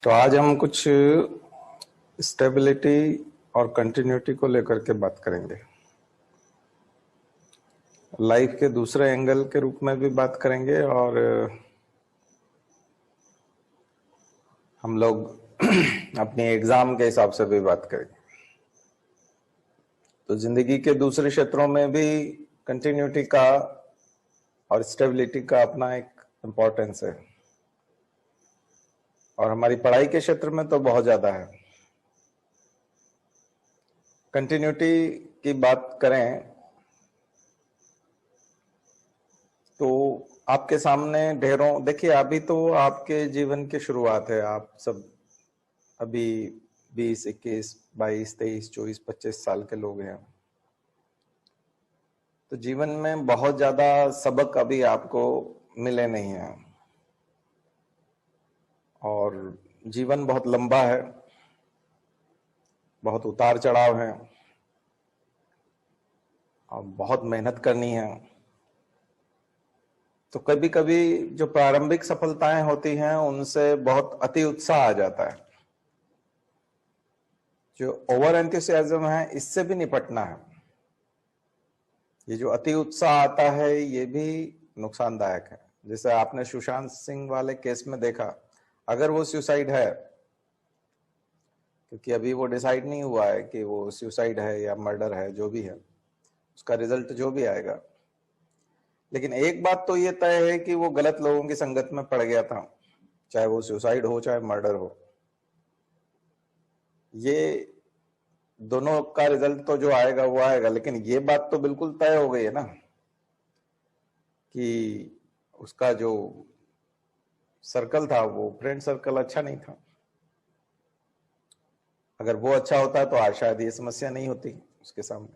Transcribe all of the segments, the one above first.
तो आज हम कुछ स्टेबिलिटी और कंटिन्यूटी को लेकर के बात करेंगे। लाइफ के दूसरे एंगल के रूप में भी बात करेंगे और हम लोग अपनी एग्जाम के हिसाब से भी बात करेंगे। तो जिंदगी के दूसरे क्षेत्रों में भी कंटिन्यूटी का और स्टेबिलिटी का अपना एक इम्पोर्टेंस है, और हमारी पढ़ाई के क्षेत्र में तो बहुत ज्यादा है। कंटिन्यूटी की बात करें तो आपके सामने ढेरों, देखिए अभी तो आपके जीवन की शुरुआत है। आप सब अभी 20, 21, 22, 23, 24, 25 साल के लोग हैं। तो जीवन में बहुत ज्यादा सबक अभी आपको मिले नहीं हैं, और जीवन बहुत लंबा है, बहुत उतार चढ़ाव है और बहुत मेहनत करनी है। तो कभी कभी जो प्रारंभिक सफलताएं होती हैं उनसे बहुत अति उत्साह आ जाता है। जो ओवर एंथुसियाज्म है, इससे भी निपटना है। ये जो अति उत्साह आता है ये भी नुकसानदायक है। जैसे आपने सुशांत सिंह वाले केस में देखा, अगर वो सुसाइड है, क्योंकि अभी वो डिसाइड नहीं हुआ है कि वो सुसाइड है या मर्डर है, जो भी है उसका रिजल्ट जो भी आएगा, लेकिन एक बात तो ये तय है कि वो गलत लोगों की संगत में पड़ गया था, चाहे वो सुसाइड हो चाहे मर्डर हो। ये दोनों का रिजल्ट तो जो आएगा वो आएगा, लेकिन ये बात तो बिल्कुल तय हो गई है ना कि उसका जो सर्कल था, वो फ्रेंड सर्कल अच्छा नहीं था। अगर वो अच्छा होता तो आज शायद ये समस्या नहीं होती उसके सामने।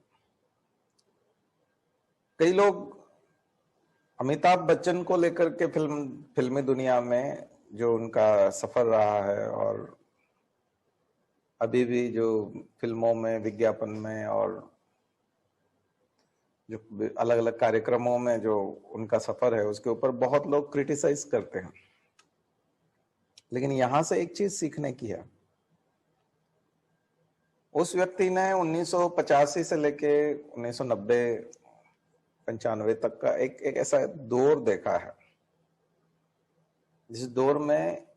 कई लोग अमिताभ बच्चन को लेकर के फिल्मी दुनिया में जो उनका सफर रहा है, और अभी भी जो फिल्मों में, विज्ञापन में और जो अलग अलग कार्यक्रमों में जो उनका सफर है, उसके ऊपर बहुत लोग क्रिटिसाइज करते हैं। लेकिन यहां से एक चीज सीखने की है। उस व्यक्ति ने 1985 से लेके 1990, 95 तक का एक ऐसा दौर देखा है, जिस दौर में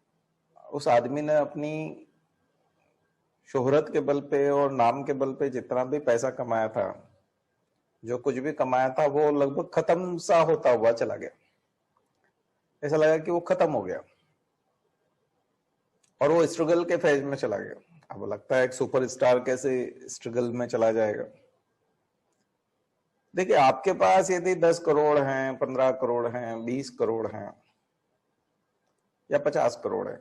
उस आदमी ने अपनी शोहरत के बल पे और नाम के बल पे जितना भी पैसा कमाया था, जो कुछ भी कमाया था, वो लगभग खत्म सा होता हुआ चला गया। ऐसा लगा कि वो खत्म हो गया और वो स्ट्रगल के फेज में चला गया। अब लगता है एक सुपरस्टार कैसे स्ट्रगल में चला जाएगा। देखिए, आपके पास यदि 10 करोड़ हैं, 15 करोड़ हैं, 20 करोड़ हैं या 50 करोड़ है,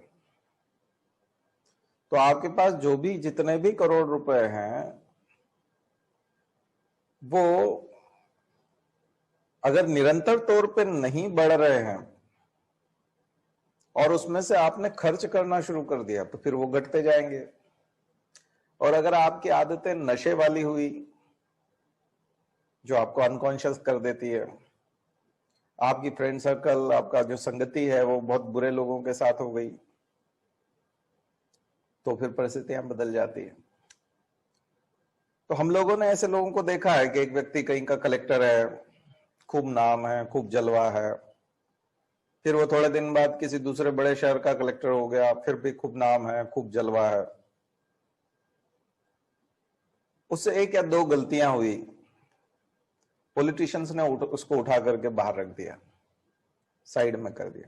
तो आपके पास जो भी जितने भी करोड़ रुपए हैं, वो अगर निरंतर तौर पे नहीं बढ़ रहे हैं और उसमें से आपने खर्च करना शुरू कर दिया, तो फिर वो घटते जाएंगे। और अगर आपकी आदतें नशे वाली हुई, जो आपको अनकॉन्शियस कर देती है, आपकी फ्रेंड सर्कल, आपका जो संगति है वो बहुत बुरे लोगों के साथ हो गई, तो फिर परिस्थितियां बदल जाती है। तो हम लोगों ने ऐसे लोगों को देखा है कि एक व्यक्ति कहीं का कलेक्टर है, खूब नाम है, खूब जलवा है, फिर वो थोड़े दिन बाद किसी दूसरे बड़े शहर का कलेक्टर हो गया, फिर भी खूब नाम है, खूब जलवा है। उससे एक या दो गलतियां हुई, पॉलिटिशियंस ने उसको उठा करके बाहर रख दिया, साइड में कर दिया।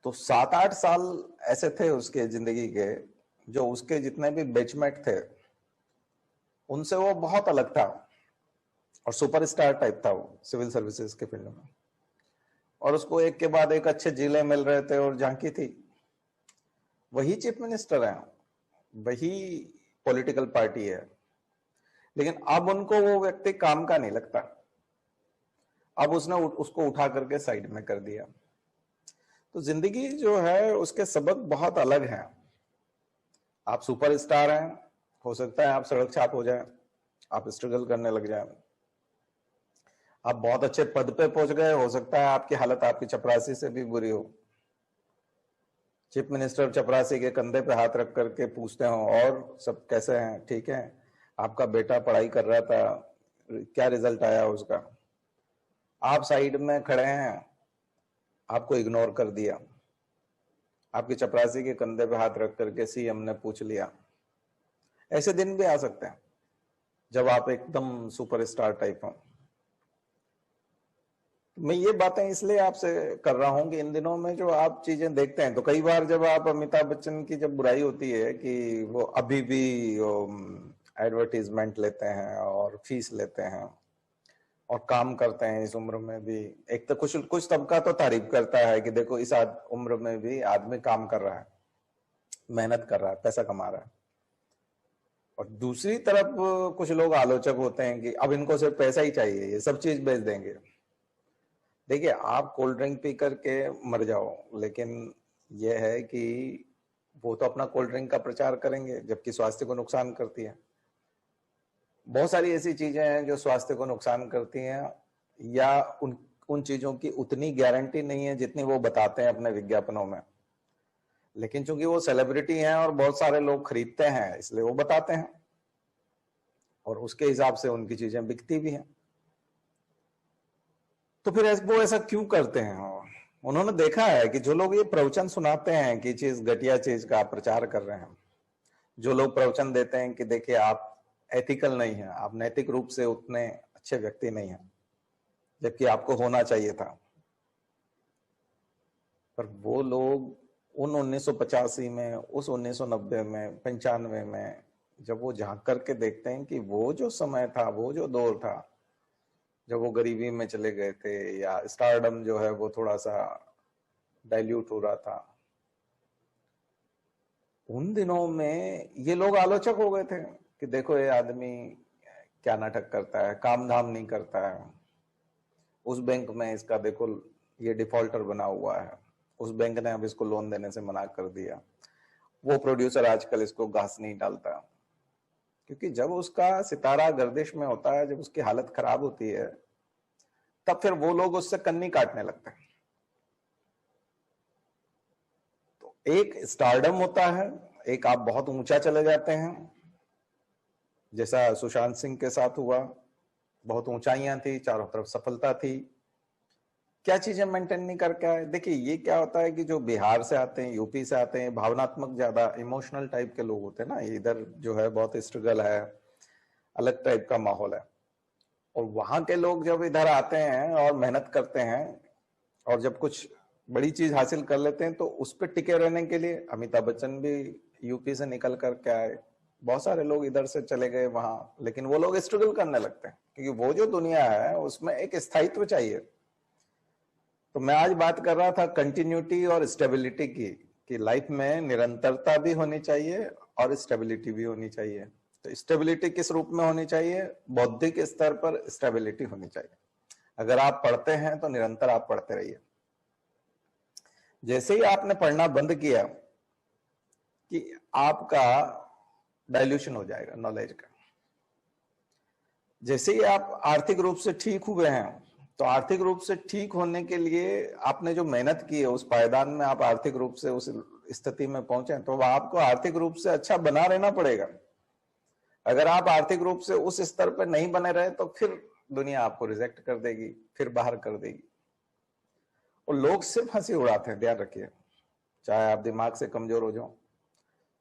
तो 7-8 साल ऐसे थे उसके जिंदगी के, जो उसके जितने भी बैचमेट थे उनसे वो बहुत अलग था और सुपरस्टार टाइप था वो सिविल सर्विसेज के फील्ड में। और उसको एक के बाद एक अच्छे जिले मिल रहे थे और झांकी थी। वही चीफ मिनिस्टर है, वही पॉलिटिकल पार्टी है, लेकिन अब उनको वो व्यक्ति काम का नहीं लगता। अब उसने उसको उठा करके साइड में कर दिया। तो जिंदगी जो है उसके सबक बहुत अलग हैं। आप सुपरस्टार हैं, हो सकता है आप सड़क छाप हो जाए, आप स्ट्रगल करने लग जाए। आप बहुत अच्छे पद पे पहुंच गए, हो सकता है आपकी हालत आपकी चपरासी से भी बुरी हो। चीफ मिनिस्टर चपरासी के कंधे पे हाथ रख करके पूछते हो और सब कैसे हैं, ठीक है, आपका बेटा पढ़ाई कर रहा था, क्या रिजल्ट आया उसका, आप साइड में खड़े हैं, आपको इग्नोर कर दिया, आपके चपरासी के कंधे पे हाथ रख करके सीएम ने पूछ लिया। ऐसे दिन भी आ सकते हैं जब आप एकदम सुपरस्टार टाइप हो। मैं ये बातें इसलिए आपसे कर रहा हूं कि इन दिनों में जो आप चीजें देखते हैं, तो कई बार जब आप अमिताभ बच्चन की जब बुराई होती है कि वो अभी भी एडवर्टीजमेंट लेते हैं और फीस लेते हैं और काम करते हैं इस उम्र में भी, एक तो कुछ कुछ तबका तो तारीफ करता है कि देखो इस उम्र में भी आदमी काम कर रहा है, मेहनत कर रहा है, पैसा कमा रहा है। और दूसरी तरफ कुछ लोग आलोचक होते हैं कि अब इनको सिर्फ पैसा ही चाहिए, ये सब चीज बेच देंगे। देखिए, आप कोल्ड ड्रिंक पी करके मर जाओ, लेकिन यह है कि वो तो अपना कोल्ड ड्रिंक का प्रचार करेंगे जबकि स्वास्थ्य को नुकसान करती है। बहुत सारी ऐसी चीजें हैं जो स्वास्थ्य को नुकसान करती हैं, या उन चीजों की उतनी गारंटी नहीं है जितनी वो बताते हैं अपने विज्ञापनों में, लेकिन चूंकि वो सेलिब्रिटी हैं और बहुत सारे लोग खरीदते हैं इसलिए वो बताते हैं और उसके हिसाब से उनकी चीजें बिकती भी हैं। तो फिर वो ऐसा क्यों करते हैं? उन्होंने देखा है कि जो लोग ये प्रवचन सुनाते हैं कि चीज घटिया चीज का आप प्रचार कर रहे हैं, जो लोग प्रवचन देते हैं कि देखिए आप एथिकल नहीं है, आप नैतिक रूप से उतने अच्छे व्यक्ति नहीं हैं जबकि आपको होना चाहिए था, पर वो लोग उन 1985 में, उस 1990 में, 95 में जब वो झांक करके देखते हैं कि वो जो समय था, वो जो दौर था जब वो गरीबी में चले गए थे या स्टारडम जो है वो थोड़ा सा डाइल्यूट हो रहा था, उन दिनों में ये लोग आलोचक हो गए थे कि देखो ये आदमी क्या नाटक करता है, काम धाम नहीं करता है, उस बैंक में इसका देखो ये डिफॉल्टर बना हुआ है, उस बैंक ने अब इसको लोन देने से मना कर दिया, वो प्रोड्यूसर आजकल इसको घास नहीं डालता। क्योंकि जब उसका सितारा गर्दिश में होता है, जब उसकी हालत खराब होती है, तब फिर वो लोग उससे कन्नी काटने लगते हैं। तो एक स्टारडम होता है, एक आप बहुत ऊंचा चले जाते हैं, जैसा सुशांत सिंह के साथ हुआ, बहुत ऊंचाइयां थी, चारों तरफ सफलता थी, क्या चीजें मेंटेन नहीं करके आए। देखिए ये क्या होता है कि जो बिहार से आते हैं, यूपी से आते हैं, भावनात्मक ज्यादा इमोशनल टाइप के लोग होते हैं ना, इधर जो है बहुत स्ट्रगल है, अलग टाइप का माहौल है, और वहां के लोग जब इधर आते हैं और मेहनत करते हैं और जब कुछ बड़ी चीज हासिल कर लेते हैं तो उस पर टिके रहने के लिए, अमिताभ बच्चन भी यूपी से निकल करके आए, बहुत सारे लोग इधर से चले गए वहां, लेकिन वो लोग स्ट्रगल करने लगते हैं क्योंकि वो जो दुनिया है उसमें एक स्थायित्व चाहिए। तो मैं आज बात कर रहा था कंटिन्यूटी और स्टेबिलिटी की, कि लाइफ में निरंतरता भी होनी चाहिए और स्टेबिलिटी भी होनी चाहिए। तो स्टेबिलिटी किस रूप में होनी चाहिए? बौद्धिक स्तर पर स्टेबिलिटी होनी चाहिए। अगर आप पढ़ते हैं तो निरंतर आप पढ़ते रहिए। जैसे ही आपने पढ़ना बंद किया कि आपका डाइल्यूशन हो जाएगा नॉलेज का। जैसे ही आप आर्थिक रूप से ठीक हुए हैं, तो आर्थिक रूप से ठीक होने के लिए आपने जो मेहनत की है, उस पायदान में आप आर्थिक रूप से उस स्थिति में पहुंचे, तो आपको आर्थिक रूप से अच्छा बना रहना पड़ेगा। अगर आप आर्थिक रूप से उस स्तर पर नहीं बने रहे तो फिर दुनिया आपको रिजेक्ट कर देगी, फिर बाहर कर देगी। और लोग सिर्फ हंसी उड़ाते हैं, ध्यान रखिए, चाहे आप दिमाग से कमजोर हो जाओ,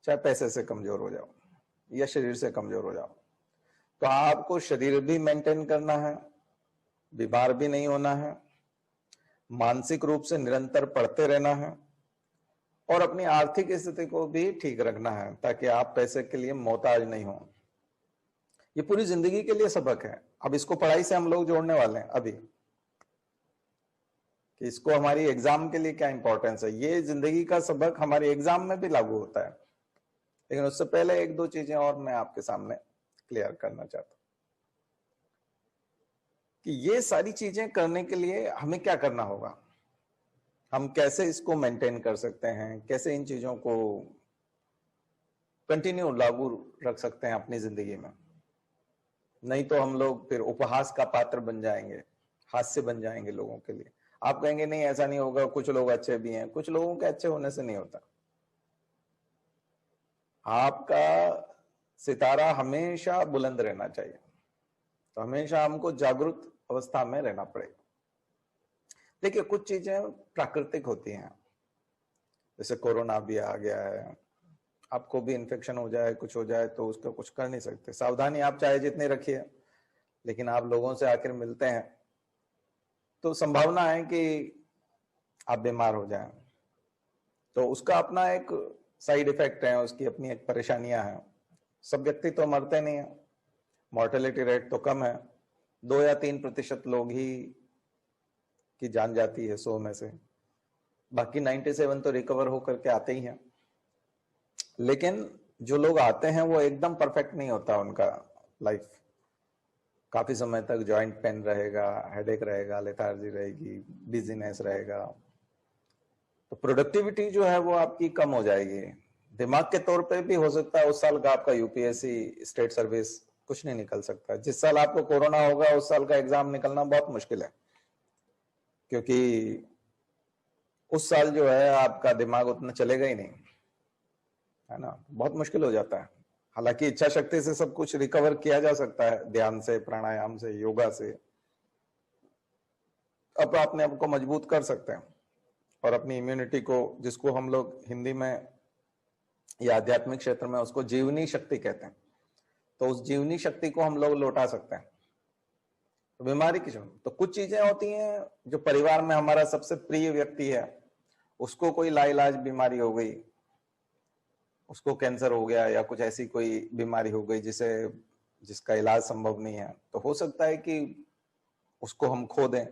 चाहे पैसे से कमजोर हो जाओ, या शरीर से कमजोर हो जाओ, तो आपको शरीर भी मेंटेन करना है, बीमार भी नहीं होना है, मानसिक रूप से निरंतर पढ़ते रहना है, और अपनी आर्थिक स्थिति को भी ठीक रखना है ताकि आप पैसे के लिए मोहताज नहीं हो। ये पूरी जिंदगी के लिए सबक है। अब इसको पढ़ाई से हम लोग जोड़ने वाले हैं अभी, कि इसको हमारी एग्जाम के लिए क्या इंपॉर्टेंस है। ये जिंदगी का सबक हमारे एग्जाम में भी लागू होता है, लेकिन उससे पहले एक दो चीजें और मैं आपके सामने क्लियर करना चाहता हूं कि ये सारी चीजें करने के लिए हमें क्या करना होगा, हम कैसे इसको मेंटेन कर सकते हैं, कैसे इन चीजों को कंटिन्यू लागू रख सकते हैं अपनी जिंदगी में। नहीं तो हम लोग फिर उपहास का पात्र बन जाएंगे, हास्य बन जाएंगे लोगों के लिए। आप कहेंगे नहीं ऐसा नहीं होगा, कुछ लोग अच्छे भी हैं, कुछ लोगों के अच्छे होने से नहीं होता। आपका सितारा हमेशा बुलंद रहना चाहिए, तो हमेशा हमको जागरूक अवस्था में रहना पड़ेगा। देखिए, कुछ चीजें प्राकृतिक होती हैं, जैसे कोरोना भी आ गया है, आपको भी इन्फेक्शन हो जाए, कुछ हो जाए, तो उसका कुछ कर नहीं सकते। सावधानी आप चाहे जितनी रखिए, लेकिन आप लोगों से आखिर मिलते हैं, तो संभावना है कि आप बीमार हो जाएं। तो उसका अपना एक साइड इफेक्ट है, उसकी अपनी एक परेशानियां हैं। सब व्यक्ति तो मरते नहीं है, मॉर्टेलिटी रेट तो कम है, 2 या 3% लोग ही की जान जाती है 100 में से, बाकी 97 तो रिकवर होकर के आते ही हैं। लेकिन जो लोग आते हैं वो एकदम परफेक्ट नहीं होता उनका लाइफ, काफी समय तक जॉइंट पेन रहेगा, हेडेक रहेगा, लेथार्जी रहेगी, बिजीनेस रहेगा, तो प्रोडक्टिविटी जो है वो आपकी कम हो जाएगी। दिमाग के तौर पे भी हो सकता है उस साल का आपका यूपीएससी स्टेट सर्विस कुछ नहीं निकल सकता। जिस साल आपको कोरोना होगा उस साल का एग्जाम निकलना बहुत मुश्किल है, क्योंकि उस साल जो है आपका दिमाग उतना चलेगा ही नहीं, है ना, बहुत मुश्किल हो जाता है। हालांकि इच्छा शक्ति से सब कुछ रिकवर किया जा सकता है, ध्यान से, प्राणायाम से, योगा से अब अपने आप को मजबूत कर सकते हैं और अपनी इम्यूनिटी को, जिसको हम लोग हिंदी में या आध्यात्मिक क्षेत्र में उसको जीवनी शक्ति कहते हैं, तो उस जीवनी शक्ति को हम लोग लौटा सकते हैं। तो बीमारी की तो कुछ चीजें होती हैं जो परिवार में हमारा सबसे प्रिय व्यक्ति है, उसको कोई लाइलाज बीमारी हो गई, उसको कैंसर हो गया या कुछ ऐसी कोई बीमारी हो गई जिसका इलाज संभव नहीं है, तो हो सकता है कि उसको हम खो दें।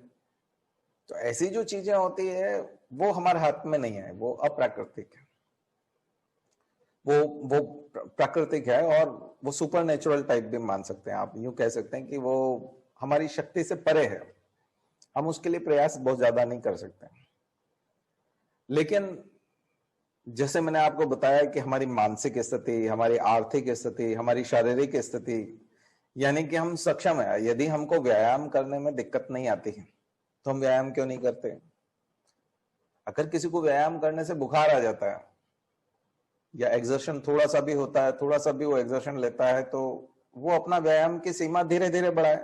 तो ऐसी जो चीजें होती है वो हमारे हाथ में नहीं है, वो अप्राकृतिक है, वो प्राकृतिक है, और वो सुपर नेचुरल टाइप भी मान सकते हैं आप, यूं कह सकते हैं कि वो हमारी शक्ति से परे है, हम उसके लिए प्रयास बहुत ज्यादा नहीं कर सकते। लेकिन जैसे मैंने आपको बताया कि हमारी मानसिक स्थिति, हमारी आर्थिक स्थिति, हमारी शारीरिक स्थिति, यानी कि हम सक्षम है। यदि हमको व्यायाम करने में दिक्कत नहीं आती है तो हम व्यायाम क्यों नहीं करते? अगर किसी को व्यायाम करने से बुखार आ जाता है या एक्सर्शन थोड़ा सा भी होता है, थोड़ा सा भी वो एक्सर्शन लेता है, तो वो अपना व्यायाम की सीमा धीरे धीरे बढ़ाए।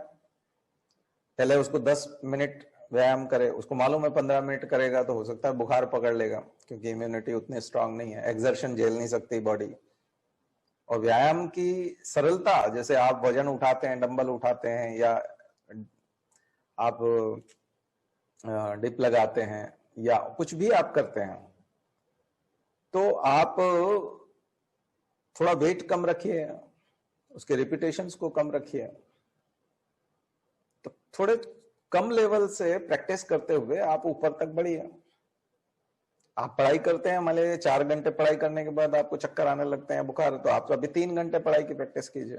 पहले उसको 10 मिनट व्यायाम करे, उसको मालूम है 15 मिनट करेगा तो हो सकता है बुखार पकड़ लेगा, क्योंकि इम्यूनिटी उतनी स्ट्रांग नहीं है, एक्सर्शन झेल नहीं सकती बॉडी। और व्यायाम की सरलता, जैसे आप वजन उठाते हैं, डंबल उठाते हैं, या आप डिप लगाते हैं, या कुछ भी आप करते हैं, तो आप थोड़ा वेट कम रखिए, उसके रिपीटेशंस को कम रखिए, तो थोड़े कम लेवल से प्रैक्टिस करते हुए आप ऊपर तक बढ़िए। आप पढ़ाई करते हैं, मान लीजिए 4 घंटे पढ़ाई करने के बाद आपको चक्कर आने लगते हैं, बुखार, तो आप तो अभी 3 घंटे पढ़ाई की प्रैक्टिस कीजिए,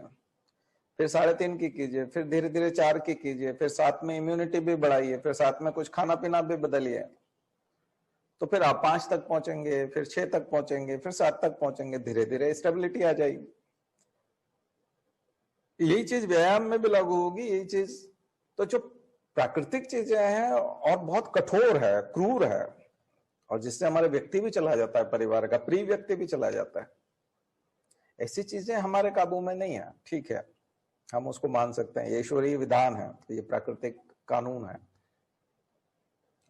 फिर 3.5 की कीजिए, फिर धीरे धीरे 4 की कीजिए, फिर साथ में इम्यूनिटी भी बढ़ाइए, फिर साथ में कुछ खाना पीना भी बदलिए, तो फिर आप 5 तक पहुंचेंगे, फिर 6 तक पहुंचेंगे, फिर 7 तक पहुंचेंगे, धीरे धीरे स्टेबिलिटी आ जाएगी। यही चीज व्यायाम में भी लागू होगी, यही चीज। तो जो प्राकृतिक चीजें हैं और बहुत कठोर है, क्रूर है, और जिससे हमारे व्यक्ति भी चला जाता है, परिवार का प्रिय व्यक्ति भी चला जाता है, ऐसी चीजें हमारे काबू में नहीं है। ठीक है, हम उसको मान सकते हैं, ये ईश्वरीय विधान है, ये प्राकृतिक कानून है,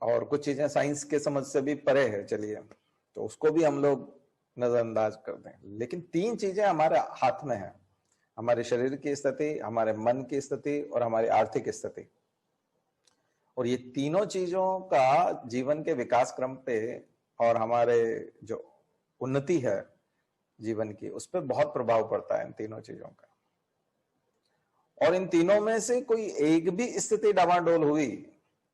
और कुछ चीजें साइंस के समझ से भी परे है, चलिए, तो उसको भी हम लोग नजरअंदाज कर दें। लेकिन 3 चीजें हमारे हाथ में है, हमारे शरीर की स्थिति, हमारे मन की स्थिति और हमारी आर्थिक स्थिति। और ये तीनों चीजों का जीवन के विकास क्रम पे और हमारे जो उन्नति है जीवन की, उस पर बहुत प्रभाव पड़ता है इन तीनों चीजों का। और इन तीनों में से कोई एक भी स्थिति डामाडोल हुई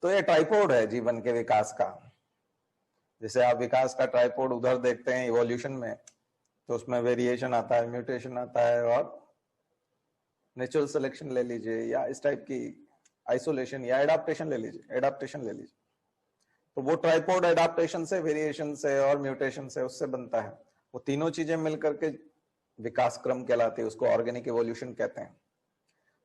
तो ये ट्राइपॉड है जीवन के विकास का। जैसे आप विकास का ट्राइपॉड उधर देखते हैं इवोल्यूशन में, तो उसमें वेरिएशन आता है, म्यूटेशन आता है, और नेचुरल सिलेक्शन ले लीजिए, या इस टाइप की आइसोलेशन या एडाप्टेशन ले लीजिए, तो वो ट्राइपॉड एडाप्टेशन से, वेरिएशन से और म्यूटेशन से, उससे बनता है। वो तीनों चीजें मिलकर के विकास क्रम कहलाती है, उसको ऑर्गेनिक इवोल्यूशन कहते हैं।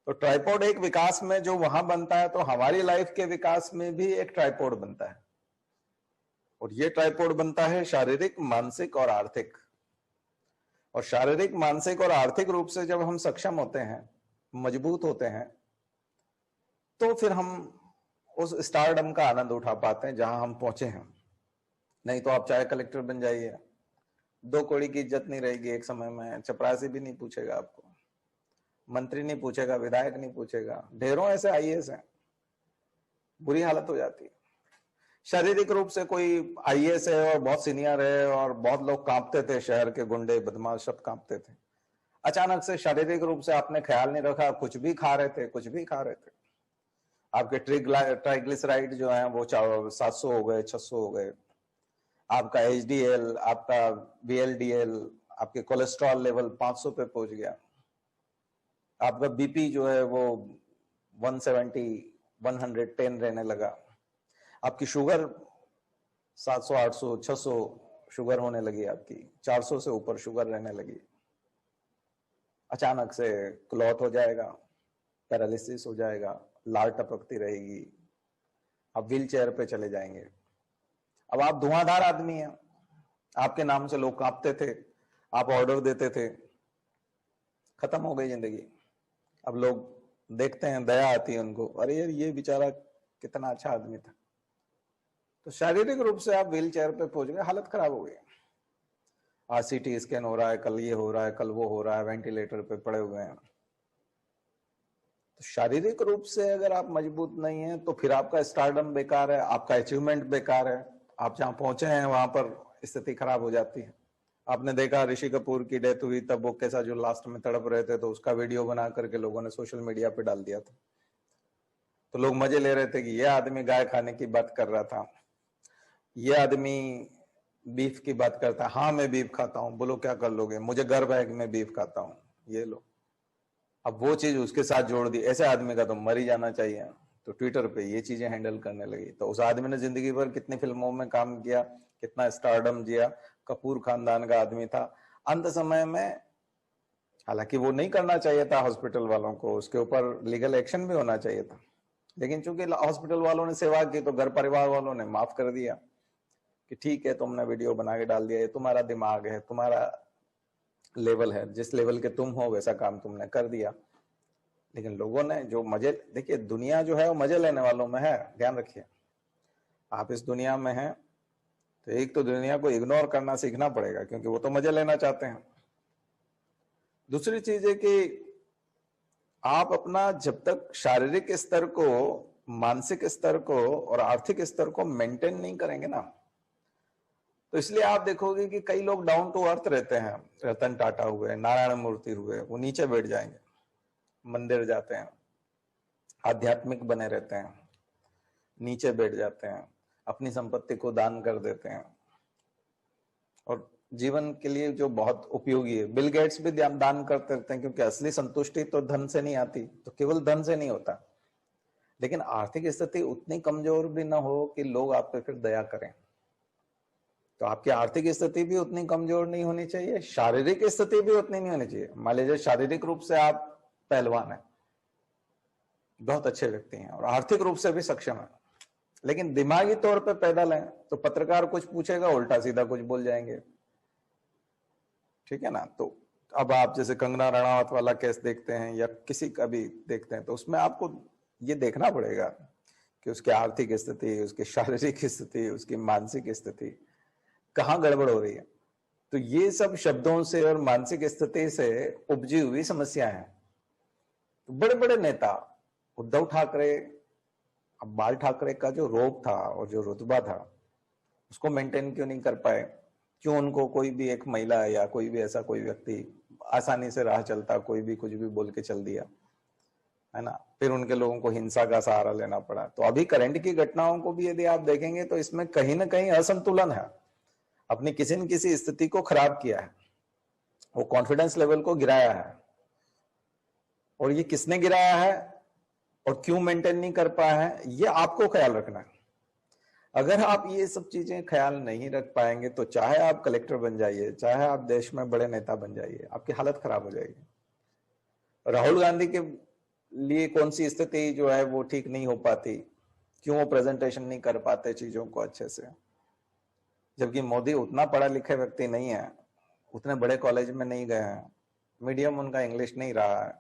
तो ट्राइपॉड एक विकास में जो वहां बनता है, तो हमारी लाइफ के विकास में भी एक ट्राइपॉड बनता है, और ये ट्राइपॉड बनता है शारीरिक, मानसिक और आर्थिक। और शारीरिक, मानसिक और आर्थिक रूप से जब हम सक्षम होते हैं, मजबूत होते हैं, तो फिर हम उस स्टारडम का आनंद उठा पाते हैं जहां हम पहुंचे हैं। नहीं तो आप चाहे कलेक्टर बन जाइए, 2 कौड़ी की इज्जत नहीं रहेगी, एक समय में चपरासी भी नहीं पूछेगा आपको, मंत्री नहीं पूछेगा, विधायक नहीं पूछेगा। ढेरों ऐसे आईएएस हैं, बुरी हालत हो जाती है। शारीरिक रूप से कोई आईएएस है और बहुत सीनियर है और बहुत लोग कांपते थे, शहर के गुंडे बदमाश सब कांपते थे, अचानक से शारीरिक रूप से आपने ख्याल नहीं रखा, कुछ भी खा रहे थे, कुछ भी खा रहे थे, आपके ट्राइग्लिसराइड जो है वो 700 हो गए, 600 हो गए, आपका एचडीएल, आपका वीएलडीएल, आपके कोलेस्ट्रॉल लेवल 500 पे पहुंच गया, आपका बीपी जो है वो 170, 110 रहने लगा, आपकी शुगर 700, 800, 600 शुगर होने लगी, आपकी 400 से ऊपर शुगर रहने लगी, अचानक से क्लॉट हो जाएगा, पैरालिसिस हो जाएगा, लार टपकती रहेगी, आप व्हील चेयर पे चले जाएंगे। अब आप धुआंधार आदमी हैं, आपके नाम से लोग कांपते थे, आप ऑर्डर देते थे, खत्म हो गई जिंदगी। अब लोग देखते हैं, दया आती है उनको, अरे यार ये बेचारा कितना अच्छा आदमी था। तो शारीरिक रूप से आप व्हील चेयर पे पहुंच गए, हालत खराब हो गई, आज सीटी स्कैन हो रहा है, कल ये हो रहा है, कल वो हो रहा है, वेंटिलेटर पे पड़े हुए हैं। तो शारीरिक रूप से अगर आप मजबूत नहीं है तो फिर आपका स्टारडम बेकार है, आपका अचीवमेंट बेकार है, आप जहां पहुंचे हैं वहां पर स्थिति खराब हो जाती है। आपने देखा ऋषि कपूर की डेथ हुई तब वो कैसा जो लास्ट में तड़प रहे थे, तो उसका वीडियो बना करके लोगों ने सोशल मीडिया पे डाल दिया था। तो लोग मजे ले रहे थे कि ये आदमी गाय खाने की बात कर रहा था, ये आदमी बीफ की बात करता है, हाँ मैं बीफ खाता हूँ, बोलो क्या कर लोगे, मुझे गर्व है कि मैं बीफ खाता हूँ, ये लो। अब वो चीज उसके साथ जोड़ दी, ऐसे आदमी का तो मर ही जाना चाहिए। तो ट्विटर पे ये चीजें हैंडल करने लगी। तो उस आदमी ने जिंदगी भर कितनी फिल्मों में काम किया, कितना स्टारडम जिया, कपूर खानदान का आदमी था। अंत समय में हालांकि वो नहीं करना चाहिए था हॉस्पिटल वालों को, उसके ऊपर लीगल एक्शन भी होना चाहिए था, लेकिन चूंकि हॉस्पिटल वालों ने सेवा की तो घर परिवार वालों ने माफ कर दिया कि ठीक है तुमने वीडियो बना के डाल दिया, ये तुम्हारा दिमाग है, तुम्हारा लेवल है, जिस लेवल के तुम हो वैसा काम तुमने कर दिया। लेकिन लोगों ने जो मजे, देखिए दुनिया जो है वो मजे लेने वालों में है, ध्यान रखिए। आप इस दुनिया में हैं तो एक तो दुनिया को इग्नोर करना सीखना पड़ेगा, क्योंकि वो तो मजे लेना चाहते हैं। दूसरी चीज है कि आप अपना जब तक शारीरिक स्तर को, मानसिक स्तर को और आर्थिक स्तर को मेंटेन नहीं करेंगे ना, तो इसलिए आप देखोगे कि कई लोग डाउन टू अर्थ रहते हैं, रतन टाटा हुए, नारायण मूर्ति हुए, वो नीचे बैठ जाएंगे, मंदिर जाते हैं, आध्यात्मिक बने रहते हैं, नीचे बैठ जाते हैं, अपनी संपत्ति को दान कर देते हैं, और जीवन के लिए जो बहुत उपयोगी है, बिल गेट्स भी दान करते रहते हैं, क्योंकि असली संतुष्टि तो धन से नहीं आती, तो केवल धन से नहीं होता। लेकिन आर्थिक स्थिति उतनी कमजोर भी ना हो कि लोग आप पे फिर दया करें। तो आपकी आर्थिक स्थिति भी उतनी कमजोर नहीं होनी चाहिए, शारीरिक स्थिति भी उतनी नहीं होनी चाहिए। मान लीजिए शारीरिक रूप से आप पहलवान हैं, बहुत अच्छे व्यक्ति हैं और आर्थिक रूप से भी सक्षम है, लेकिन दिमागी तौर पे पैदल हैं, तो पत्रकार कुछ पूछेगा उल्टा सीधा कुछ बोल जाएंगे, ठीक है ना। तो अब आप जैसे कंगना रणावत वाला केस देखते हैं या किसी का भी देखते हैं, तो उसमें आपको ये देखना पड़ेगा कि उसकी आर्थिक स्थिति, उसकी शारीरिक स्थिति, उसकी मानसिक स्थिति कहाँ गड़बड़ हो रही है। तो ये सब शब्दों से और मानसिक स्थिति से उपजी हुई समस्या है। तो बड़े बड़े नेता, उद्धव ठाकरे, अब बाल ठाकरे का जो रोब था और जो रुतबा था उसको मेंटेन क्यों नहीं कर पाए? क्यों उनको कोई भी एक महिला या कोई भी ऐसा कोई व्यक्ति आसानी से राह चलता, कोई भी कुछ भी बोल के चल दिया, है ना। फिर उनके लोगों को हिंसा का सहारा लेना पड़ा। तो अभी करंट की घटनाओं को भी यदि आप देखेंगे तो इसमें कहीं ना कहीं असंतुलन है, अपनी किसी न किसी स्थिति को खराब किया है, वो कॉन्फिडेंस लेवल को गिराया है। और ये किसने गिराया है और क्यों मेंटेन नहीं कर पाया है, ये आपको ख्याल रखना है। अगर आप ये सब चीजें ख्याल नहीं रख पाएंगे तो चाहे आप कलेक्टर बन जाइए, चाहे आप देश में बड़े नेता बन जाइए, आपकी हालत खराब हो जाएगी। राहुल गांधी के लिए कौन सी स्थिति जो है वो ठीक नहीं हो पाती, क्यों वो प्रेजेंटेशन नहीं कर पाते चीजों को अच्छे से, जबकि मोदी उतना पढ़ा लिखा व्यक्ति नहीं है उतने बड़े कॉलेज में नहीं गए हैं, मीडियम उनका इंग्लिश नहीं रहा है,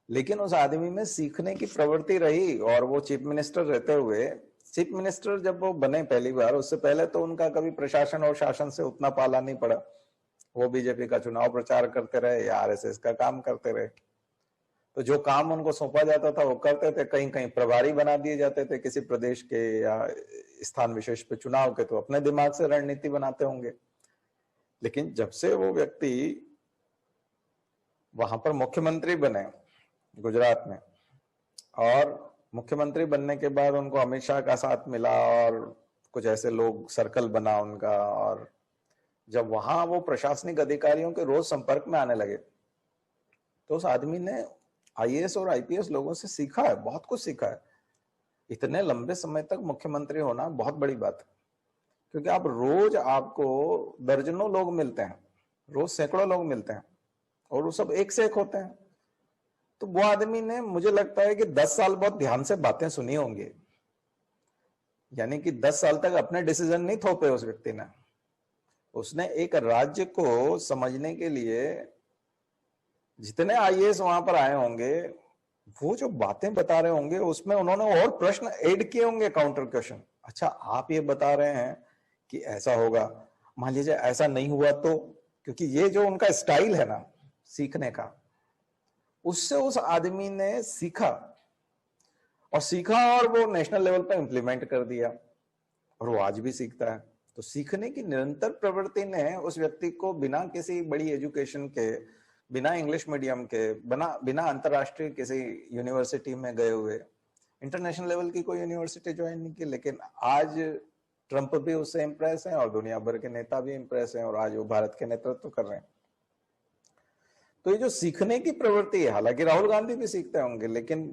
लेकिन उस आदमी में सीखने की प्रवृत्ति रही। और वो चीफ मिनिस्टर रहते हुए, चीफ मिनिस्टर जब वो बने पहली बार, उससे पहले तो उनका कभी प्रशासन और शासन से उतना पाला नहीं पड़ा। वो बीजेपी का चुनाव प्रचार करते रहे या आरएसएस का काम करते रहे। तो जो काम उनको सौंपा जाता था वो करते थे। कहीं कहीं प्रभारी बना दिए जाते थे किसी प्रदेश के या स्थान विशेष पे चुनाव के, तो अपने दिमाग से रणनीति बनाते होंगे। लेकिन जब से वो व्यक्ति वहां पर मुख्यमंत्री बने गुजरात में, और मुख्यमंत्री बनने के बाद उनको अमित शाह का साथ मिला और कुछ ऐसे लोग सर्कल बना उनका, और जब वहां वो प्रशासनिक अधिकारियों के रोज संपर्क में आने लगे, तो उस आदमी ने आईएएस और आईपीएस लोगों से सीखा है, बहुत कुछ सीखा है। इतने लंबे समय तक मुख्यमंत्री होना बहुत बड़ी बात है, क्योंकि आप रोज, आपको दर्जनों लोग मिलते हैं, रोज सैकड़ों लोग मिलते हैं, और वो सब एक से एक होते हैं। तो वो आदमी ने, मुझे लगता है कि 10 साल बहुत ध्यान से बातें सुनी होंगी, यानी कि 10 साल तक अपने डिसीजन नहीं थोपे उस व्यक्ति ने। उसने एक राज्य को समझने के लिए जितने आईएएस वहां पर आए होंगे, वो जो बातें बता रहे होंगे उसमें उन्होंने और प्रश्न ऐड किए होंगे, काउंटर क्वेश्चन। अच्छा, आप ये बता रहे हैं कि ऐसा होगा, मान लीजिए ऐसा नहीं हुआ तो, क्योंकि ये जो उनका स्टाइल है ना सीखने का, उससे उस आदमी ने सीखा और वो नेशनल लेवल पर इंप्लीमेंट कर दिया, और वो आज भी सीखता है। तो सीखने की निरंतर प्रवृत्ति ने उस व्यक्ति को बिना किसी बड़ी एजुकेशन के, बिना इंग्लिश मीडियम के, बिना अंतरराष्ट्रीय किसी यूनिवर्सिटी में गए हुए, इंटरनेशनल लेवल की कोई यूनिवर्सिटी ज्वाइन नहीं की, लेकिन आज ट्रंप भी उससे इंप्रेस है और दुनिया भर के नेता भी इंप्रेस हैं, और आज वो भारत के नेतृत्व कर रहे हैं। तो ये जो सीखने की प्रवृत्ति है, हालांकि राहुल गांधी भी सीखते होंगे, लेकिन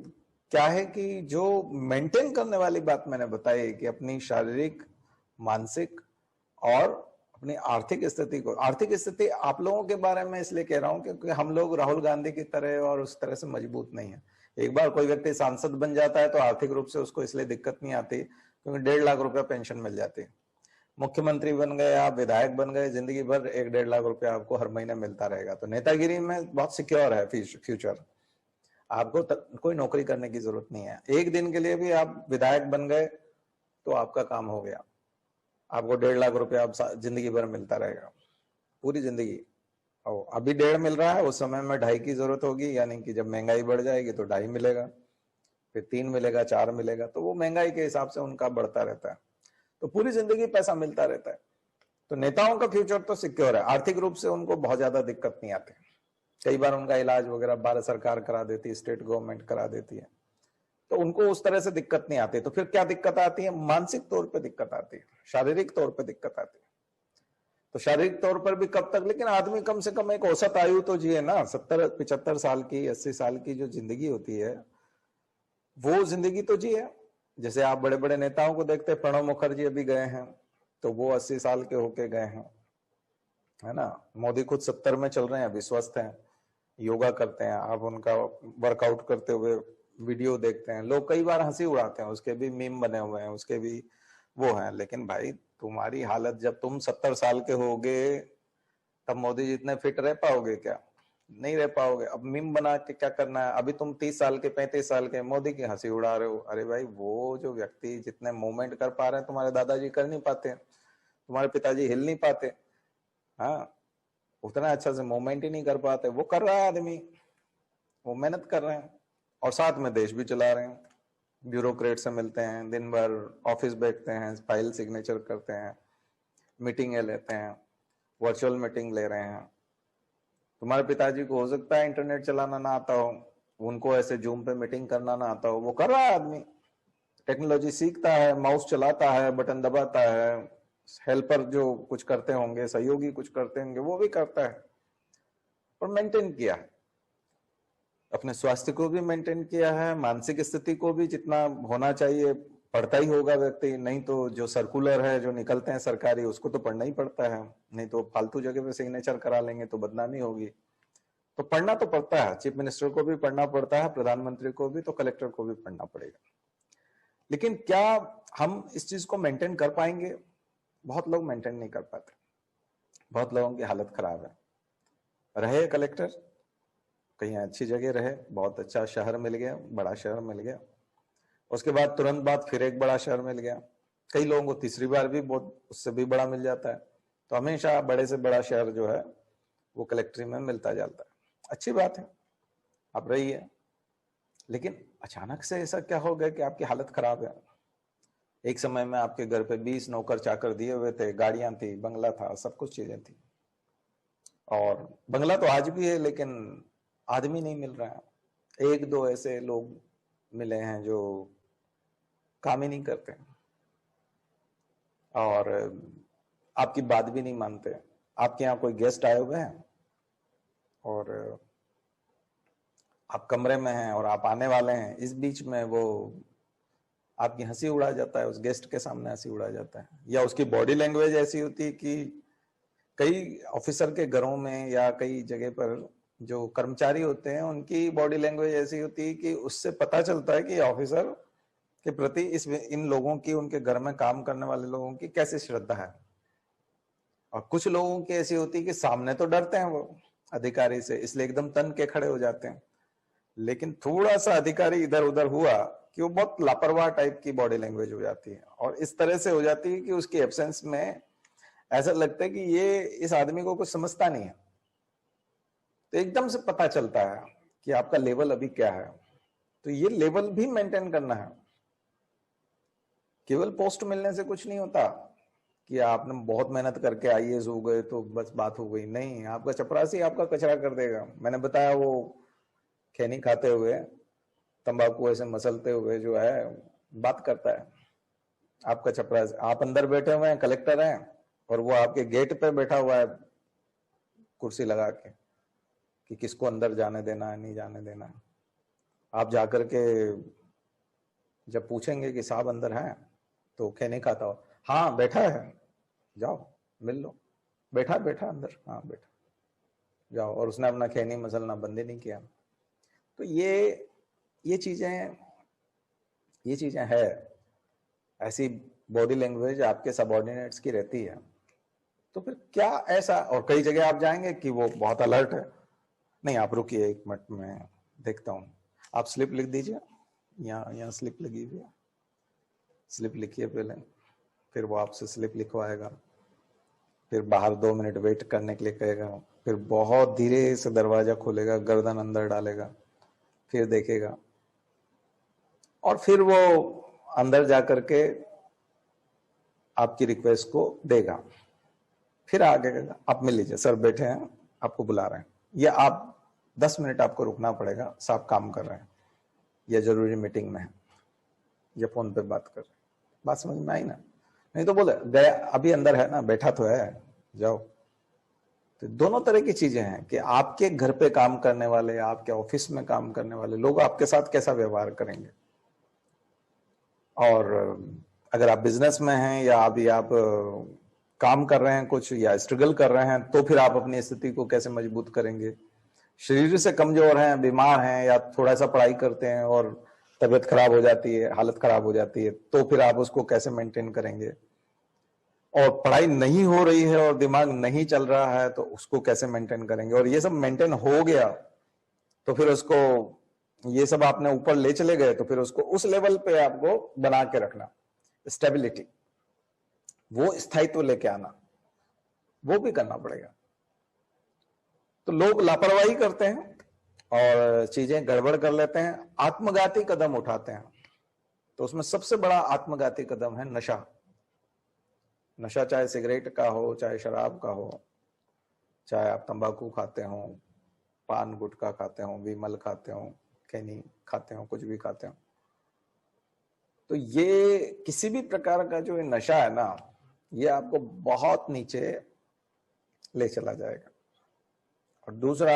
क्या है कि जो मेंटेन करने वाली बात मैंने बताई कि अपनी शारीरिक, मानसिक और अपनी आर्थिक स्थिति को, आर्थिक स्थिति आप लोगों के बारे में इसलिए कह रहा हूं क्योंकि हम लोग राहुल गांधी की तरह और उस तरह से मजबूत नहीं है। एक बार कोई व्यक्ति सांसद बन जाता है तो आर्थिक रूप से उसको इसलिए दिक्कत नहीं आती क्योंकि 1.5 लाख रुपया पेंशन मिल जाती है। मुख्यमंत्री बन गए, आप विधायक बन गए, जिंदगी भर 1-1.5 लाख रुपया आपको हर महीने मिलता रहेगा। तो नेतागिरी में बहुत सिक्योर है फ्यूचर, आपको कोई नौकरी करने की जरूरत नहीं है। एक दिन के लिए भी आप विधायक बन गए तो आपका काम हो गया, आपको 1.5 लाख रुपया आप जिंदगी भर मिलता रहेगा, पूरी जिंदगी। और अभी 1.5 मिल रहा है, उस समय में 2.5 की जरूरत होगी, यानी कि जब महंगाई बढ़ जाएगी तो 2.5 मिलेगा, फिर 3 मिलेगा, 4 मिलेगा, तो वो महंगाई के हिसाब से उनका बढ़ता रहता है। तो पूरी जिंदगी पैसा मिलता रहता है। तो नेताओं का फ्यूचर तो सिक्योर है, आर्थिक रूप से उनको बहुत ज्यादा दिक्कत नहीं आती। कई बार उनका इलाज वगैरह भारत सरकार करा देती है, स्टेट गवर्नमेंट करा देती है, तो उनको उस तरह से दिक्कत नहीं आती। तो फिर क्या दिक्कत आती है? मानसिक तौर पे दिक्कत आती है, शारीरिक तौर पे दिक्कत आती है। तो शारीरिक तौर पर भी कब तक? लेकिन आदमी कम से कम एक औसत आयु तो जिए ना, 70-75 साल की, 80 साल की जो जिंदगी होती है वो जिंदगी तो जिए। जैसे आप बड़े बड़े नेताओं को देखते हैं, प्रणब मुखर्जी अभी गए हैं तो वो 80 साल के होके गए हैं, है ना। मोदी खुद 70 में चल रहे हैं, अभी स्वस्थ हैं, योगा करते हैं। आप उनका वर्कआउट करते हुए वीडियो देखते हैं, लोग कई बार हंसी उड़ाते हैं, उसके भी मीम बने हुए हैं, उसके भी वो हैं। लेकिन भाई तुम्हारी हालत, जब तुम 70 साल के होगे तब मोदी जी इतने फिट रह पाओगे क्या? नहीं रह पाओगे। अब मीम बना के क्या करना है? अभी तुम 30 साल के, 35 साल के, मोदी की हंसी उड़ा रहे हो। अरे भाई, वो जो व्यक्ति जितने मूवमेंट कर पा रहे हैं तुम्हारे दादाजी कर नहीं पाते, तुम्हारे पिताजी हिल नहीं पाते, हाँ, उतना अच्छा से मूवमेंट ही नहीं कर पाते। वो कर रहा है आदमी, वो मेहनत कर रहे हैं और साथ में देश भी चला रहे हैं। ब्यूरोक्रेट से मिलते हैं, दिन भर ऑफिस बैठते हैं, फाइल सिग्नेचर करते हैं, मीटिंगें लेते हैं, वर्चुअल मीटिंग ले रहे हैं। तुम्हारे पिताजी को हो सकता है इंटरनेट चलाना ना आता हो, उनको ऐसे जूम पे मीटिंग करना ना आता हो, वो कर रहा है आदमी। टेक्नोलॉजी सीखता है, माउस चलाता है, बटन दबाता है, हेल्पर जो कुछ करते होंगे, सहयोगी कुछ करते होंगे, वो भी करता है और मेंटेन किया है। अपने स्वास्थ्य को भी मेंटेन किया है, मानसिक स्थिति को भी जितना होना चाहिए पढ़ता ही होगा व्यक्ति, नहीं तो जो सर्कुलर है जो निकलते हैं सरकारी, उसको तो पढ़ना ही पड़ता है, नहीं तो फालतू जगह पे सिग्नेचर करा लेंगे तो बदनामी होगी। तो पढ़ना तो पड़ता है, चीफ मिनिस्टर को भी पढ़ना पड़ता है, प्रधानमंत्री को भी, तो कलेक्टर को भी पढ़ना पड़ेगा। लेकिन क्या हम इस चीज को मेंटेन कर पाएंगे? बहुत लोग मेंटेन नहीं कर पाते। बहुत लोगों की हालत खराब है। रहे कलेक्टर, कहीं अच्छी जगह रहे, बहुत अच्छा शहर मिल गया, बड़ा शहर मिल गया, उसके बाद तुरंत बाद फिर एक बड़ा शहर मिल गया, कई लोगों को तीसरी बार भी बहुत उससे भी बड़ा मिल जाता है। तो हमेशा बड़े से बड़ा शहर जो है वो कलेक्ट्री में मिलता जाता है। अच्छी बात है, आप रही है, लेकिन अचानक से ऐसा क्या हो गया कि आपकी हालत खराब है? एक समय में आपके घर पे 20 नौकर चाकर दिए हुए थे, गाड़ियां थी, बंगला था, सब कुछ चीजें थी, और बंगला तो आज भी है, लेकिन आदमी नहीं मिल रहा है। एक दो ऐसे लोग मिले हैं जो काम ही नहीं करते और आपकी बात भी नहीं मानते। आपके यहाँ कोई गेस्ट आए हुए हैं और आप कमरे में हैं और आप आने वाले हैं, इस बीच में वो आपकी हंसी उड़ा जाता है, उस गेस्ट के सामने हंसी उड़ा जाता है, या उसकी बॉडी लैंग्वेज ऐसी होती है कि कई ऑफिसर के घरों में या कई जगह पर जो कर्मचारी होते हैं उनकी बॉडी लैंग्वेज ऐसी होती है कि उससे पता चलता है कि ऑफिसर के प्रति इन लोगों की, उनके घर में काम करने वाले लोगों की कैसी श्रद्धा है। और कुछ लोगों की ऐसी होती है कि सामने तो डरते हैं वो अधिकारी से, इसलिए एकदम तन के खड़े हो जाते हैं, लेकिन थोड़ा सा अधिकारी इधर उधर हुआ कि वो बहुत लापरवाह टाइप की बॉडी लैंग्वेज हो जाती है, और इस तरह से हो जाती है कि उसकी एब्सेंस में ऐसा लगता है कि ये इस आदमी को कुछ समझता नहीं है। तो एकदम से पता चलता है कि आपका लेवल अभी क्या है। तो ये लेवल भी मेंटेन करना है। केवल पोस्ट मिलने से कुछ नहीं होता कि आपने बहुत मेहनत करके आईएएस हो गए तो बस बात हो गई, नहीं, आपका चपरासी आपका कचरा कर देगा। मैंने बताया वो खैनी खाते हुए, तंबाकू ऐसे मसलते हुए जो है बात करता है, आपका चपरासी। आप अंदर बैठे हुए हैं, कलेक्टर हैं, और वो आपके गेट पे बैठा हुआ है कुर्सी लगा के कि किसको अंदर जाने देना है, नहीं जाने देना है। आप जाकर के जब पूछेंगे कि साहब अंदर हैं, तो खैनी खाता हो, हाँ बैठा है, जाओ मिल लो, बैठा बैठा अंदर, हाँ बैठा, जाओ। और उसने अपना खैनी मसलना बंद ही नहीं किया। तो ये चीजें है, ऐसी बॉडी लैंग्वेज आपके सबऑर्डिनेट्स की रहती है। तो फिर क्या ऐसा, और कई जगह आप जाएंगे कि वो बहुत अलर्ट है, नहीं आप रुकिए एक मिनट में देखता हूँ, आप स्लिप लिख दीजिए, यहाँ स्लिप लगी हुई है, स्लिप लिखिए पहले, फिर वो आपसे स्लिप लिखवाएगा, फिर बाहर 2 मिनट वेट करने के लिए कहेगा, फिर बहुत धीरे से दरवाजा खोलेगा, गर्दन अंदर डालेगा, फिर देखेगा, और फिर वो अंदर जाकर के आपकी रिक्वेस्ट को देगा, फिर आगे आप मिल लीजिए, सर बैठे हैं आपको बुला रहे हैं, या आप 10 मिनट आपको रुकना पड़ेगा, साहब काम कर रहे हैं, या जरूरी मीटिंग में है, या फोन पे बात कर रहे हैं। बात समझ में आई ना? नहीं तो बोले गया अभी अंदर है ना, बैठा तो है, जाओ। तो दोनों तरह की चीजें हैं कि आपके घर पे काम करने वाले, आपके ऑफिस में काम करने वाले लोग आपके साथ कैसा व्यवहार करेंगे। और अगर आप बिजनेस में हैं या अभी आप काम कर रहे हैं कुछ, या स्ट्रगल कर रहे हैं, तो फिर आप अपनी स्थिति को कैसे मजबूत करेंगे। शरीर से कमजोर हैं, बीमार हैं, या थोड़ा सा पढ़ाई करते हैं और तबीयत खराब हो जाती है, हालत खराब हो जाती है, तो फिर आप उसको कैसे मेंटेन करेंगे। और पढ़ाई नहीं हो रही है और दिमाग नहीं चल रहा है, तो उसको कैसे मेंटेन करेंगे। और ये सब मेंटेन हो गया तो फिर उसको, ये सब आपने ऊपर ले चले गए, तो फिर उसको उस लेवल पे आपको बना के रखना, स्टेबिलिटी, वो स्थायित्व लेके आना, वो भी करना पड़ेगा। तो लोग लापरवाही करते हैं और चीजें गड़बड़ कर लेते हैं, आत्मघाती कदम उठाते हैं। तो उसमें सबसे बड़ा आत्मघाती कदम है नशा। नशा चाहे सिगरेट का हो, चाहे शराब का हो, चाहे आप तंबाकू खाते हो, पान गुटखा खाते हो, विमल खाते हो, खैनी खाते हो, कुछ भी खाते हो, तो ये किसी भी प्रकार का जो नशा है ना, ये आपको बहुत नीचे ले चला जाएगा। और दूसरा,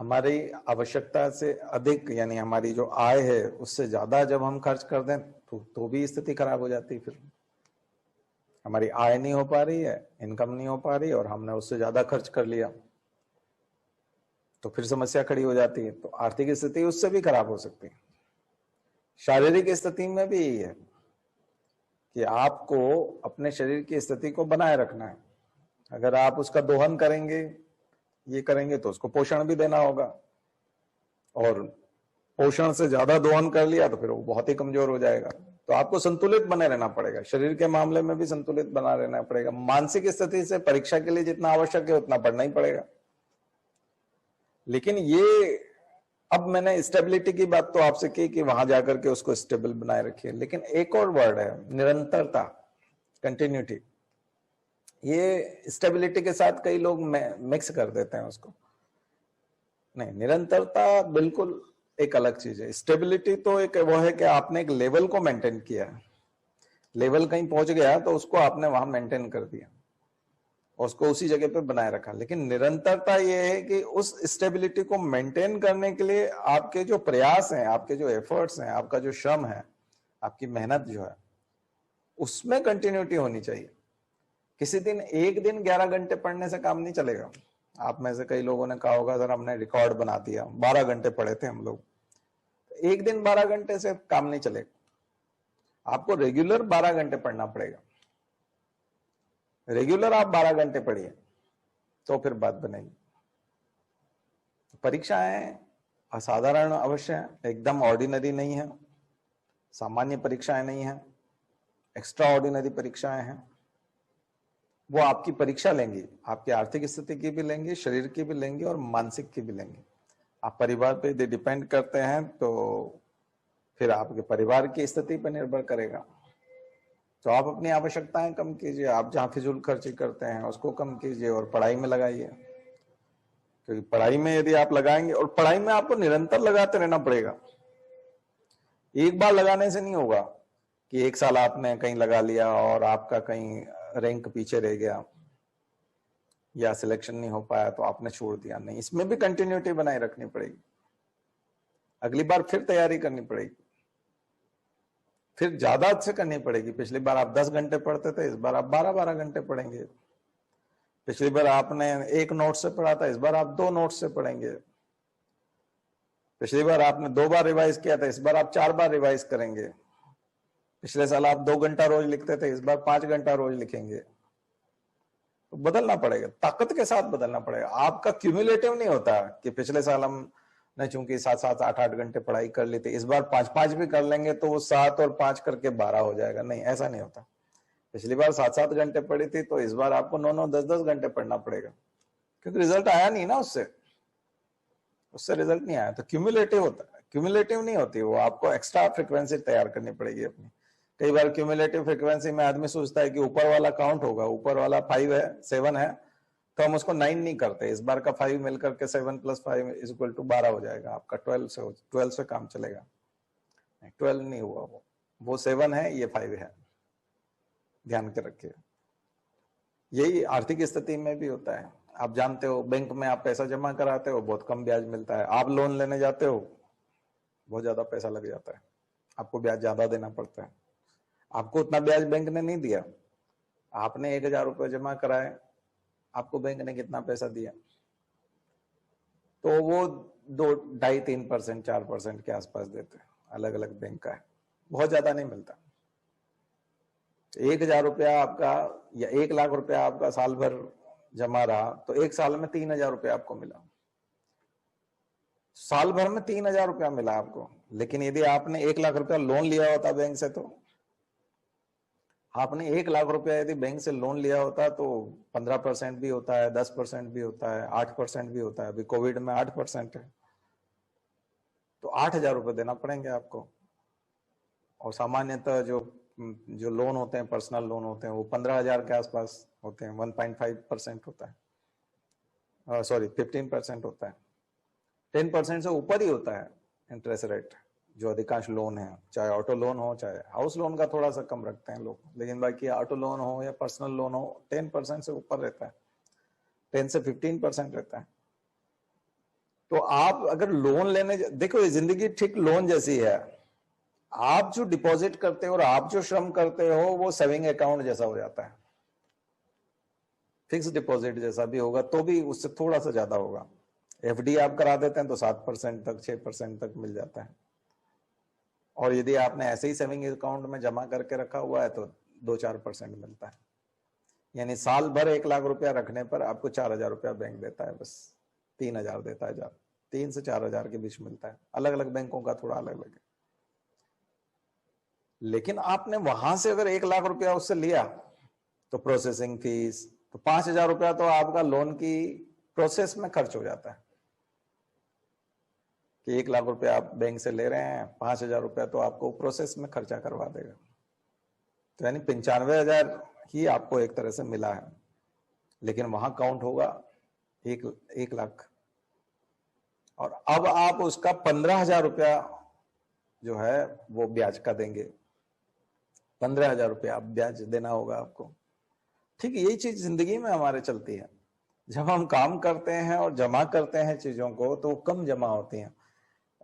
हमारी आवश्यकता से अधिक, यानी हमारी जो आय है उससे ज्यादा जब हम खर्च कर दें तो भी स्थिति खराब हो जाती है। फिर हमारी आय नहीं हो पा रही है, इनकम नहीं हो पा रही, और हमने उससे ज्यादा खर्च कर लिया, तो फिर समस्या खड़ी हो जाती है। तो आर्थिक स्थिति उससे भी खराब हो सकती है। शारीरिक स्थिति में भी यही है कि आपको अपने शरीर की स्थिति को बनाए रखना है। अगर आप उसका दोहन करेंगे, ये करेंगे, तो उसको पोषण भी देना होगा, और पोषण से ज्यादा दोहन कर लिया तो फिर वो बहुत ही कमजोर हो जाएगा। तो आपको संतुलित बने रहना पड़ेगा, शरीर के मामले में भी संतुलित बना रहना पड़ेगा। मानसिक स्थिति से परीक्षा के लिए जितना आवश्यक है उतना पढ़ना ही पड़ेगा। लेकिन ये, अब मैंने स्टेबिलिटी की बात तो आपसे की कि वहां जाकर के उसको स्टेबल बनाए रखिए, लेकिन एक और वर्ड है निरंतरता, कंटिन्यूटी। ये स्टेबिलिटी के साथ कई लोग मिक्स कर देते हैं उसको। नहीं, निरंतरता बिल्कुल एक अलग चीज है। स्टेबिलिटी तो एक वो है कि आपने एक लेवल को मेंटेन किया है, लेवल कहीं पहुंच गया तो उसको आपने वहां मेंटेन कर दिया, उसको उसी जगह पे बनाए रखा। लेकिन निरंतरता ये है कि उस स्टेबिलिटी को मेंटेन करने के लिए आपके जो प्रयास हैं, आपके जो एफर्ट्स हैं, आपका जो श्रम है, आपकी मेहनत जो है, उसमें कंटिन्यूटी होनी चाहिए। किसी दिन एक दिन 11 घंटे पढ़ने से काम नहीं चलेगा। आप में से कई लोगों ने कहा होगा सर हमने रिकॉर्ड बना दिया, 12 घंटे पढ़े थे हम लोग। एक दिन 12 घंटे से काम नहीं चलेगा, आपको रेगुलर 12 घंटे पढ़ना पड़ेगा। रेगुलर आप 12 घंटे पढ़िए तो फिर बात बनेगी। परीक्षाएं असाधारण अवश्य है, एकदम ऑर्डिनरी नहीं है, सामान्य परीक्षाएं नहीं है, एक्स्ट्रा ऑर्डिनरी परीक्षाएं हैं। वो आपकी परीक्षा लेंगी, आपकी आर्थिक स्थिति की भी लेंगी, शरीर की भी लेंगी और मानसिक की भी लेंगी। आप परिवार पे यदि डिपेंड करते हैं तो फिर आपके परिवार की स्थिति पर निर्भर करेगा। तो आप अपनी आवश्यकताएं कम कीजिए, आप जहां फिजूल खर्ची करते हैं उसको कम कीजिए और पढ़ाई में लगाइए। क्योंकि पढ़ाई में यदि आप लगाएंगे, और पढ़ाई में आपको निरंतर लगाते रहना पड़ेगा, एक बार लगाने से नहीं होगा कि एक साल आपने कहीं लगा लिया और आपका कहीं रैंक पीछे रह गया या सिलेक्शन नहीं हो पाया तो आपने छोड़ दिया। नहीं, इसमें भी कंटिन्यूटी बनाए रखनी पड़ेगी, अगली बार फिर तैयारी करनी पड़ेगी, फिर ज्यादा अच्छे करनी पड़ेगी। पिछली बार आप 10 घंटे पढ़ते थे, इस बार आप 12-12 घंटे पढ़ेंगे। पिछली बार आपने एक नोट से पढ़ा था, इस बार आप 2 नोट से पढ़ेंगे। पिछली बार आपने 2 बार रिवाइज किया था, इस बार आप 4 बार रिवाइज करेंगे। पिछले साल आप 2 घंटा रोज लिखते थे, इस बार 5 घंटा रोज लिखेंगे। तो बदलना पड़ेगा, ताकत के साथ बदलना पड़ेगा। आपका क्यूमुलेटिव नहीं होता कि पिछले साल हमने चूंकि 7-7, 8-8 घंटे पढ़ाई कर ली थी, इस बार 5-5 भी कर लेंगे तो वो 7 और 5 करके 12 हो जाएगा। नहीं, ऐसा नहीं होता। पिछली बार 7-7 घंटे पढ़ी थी तो इस बार आपको 9-9, 10-10 घंटे पढ़ना पड़ेगा, क्योंकि रिजल्ट आया नहीं ना, उससे रिजल्ट नहीं आया। तो क्यूमुलेटिव होता है, क्यूमुलेटिव नहीं होती वो, आपको एक्स्ट्रा फ्रिक्वेंसी तैयार करनी पड़ेगी अपनी। कई बार क्यूमुलेटिव फ्रिक्वेंसी में आदमी सोचता है कि ऊपर वाला काउंट होगा, ऊपर वाला 5 है, 7 है, तो हम उसको 9 नहीं करते। इस बार का 5 मिलकर के 7 + 5 = 12 हो जाएगा, आपका 12 से काम चलेगा। 12 नहीं हुआ, वो 7 है, ये 5 है, ध्यान के रखिए। यही आर्थिक स्थिति में भी होता है। आप जानते हो बैंक में आप पैसा जमा कराते हो, बहुत कम ब्याज मिलता है। आप लोन लेने जाते हो, बहुत ज्यादा पैसा लग जाता है, आपको ब्याज ज्यादा देना पड़ता है। आपको उतना ब्याज बैंक ने नहीं दिया, आपने 1000 रुपये जमा कराए, आपको बैंक ने कितना पैसा दिया? तो वो 2, 2.5, 3%, 4% के आसपास देते हैं, अलग अलग बैंक का है, बहुत ज्यादा नहीं मिलता। 1000 रुपया आपका या 1 लाख रुपया आपका साल भर जमा रहा तो 1 साल में 3000 रुपया आपको मिला, साल भर में 3000 रुपया मिला आपको। लेकिन यदि आपने 1 लाख रुपया लोन लिया होता बैंक से, तो आपने 1 लाख रुपया यदि बैंक से लोन लिया होता तो 15% भी होता है, 10% भी होता है, 8% भी होता है। अभी कोविड में 8% है, तो 8000 रुपये देना पड़ेंगे आपको। और सामान्यतः जो लोन होते हैं, पर्सनल लोन होते हैं, वो 15,000 के आसपास होते हैं, 1.5% होता है, सॉरी 15% होता है, 10% से ऊपर ही होता है इंटरेस्ट रेट जो अधिकांश लोन है, चाहे ऑटो लोन हो, चाहे हाउस लोन का थोड़ा सा कम रखते हैं लोग, लेकिन बाकी ऑटो लोन हो या पर्सनल लोन हो 10% से ऊपर रहता है, 10 से 15% रहता है। तो आप अगर लोन लेने, देखो ये जिंदगी ठीक लोन जैसी है, आप जो डिपॉजिट करते हो और आप जो श्रम करते हो वो सेविंग अकाउंट जैसा हो जाता है, फिक्स डिपॉजिट जैसा भी होगा तो भी उससे थोड़ा सा ज्यादा होगा। एफडी आप करा देते हैं तो 7% तक, 6% तक मिल जाता है, और यदि आपने ऐसे ही सेविंग अकाउंट में जमा करके रखा हुआ है तो 2-4% मिलता है। यानी साल भर 1 लाख रुपया रखने पर आपको 4,000 रुपया बैंक देता है, बस 3,000 देता है, 3 से 4,000 के बीच मिलता है। अलग अलग बैंकों का थोड़ा अलग अलग है। लेकिन आपने वहां से अगर 1 लाख रुपया उससे लिया तो प्रोसेसिंग फीस, तो 5,000 रुपया तो आपका लोन की प्रोसेस में खर्च हो जाता है कि 1 लाख रुपया आप बैंक से ले रहे हैं, 5,000 रुपया तो आपको प्रोसेस में खर्चा करवा देगा। तो यानी 95,000 ही आपको एक तरह से मिला है, लेकिन वहां काउंट होगा 1 लाख। और अब आप उसका 15,000 रुपया जो है वो ब्याज का देंगे, 15,000 रुपया ब्याज देना होगा आपको। ठीक है, यही चीज जिंदगी में हमारे चलती है। जब हम काम करते हैं और जमा करते हैं चीजों को तो कम जमा होती हैं,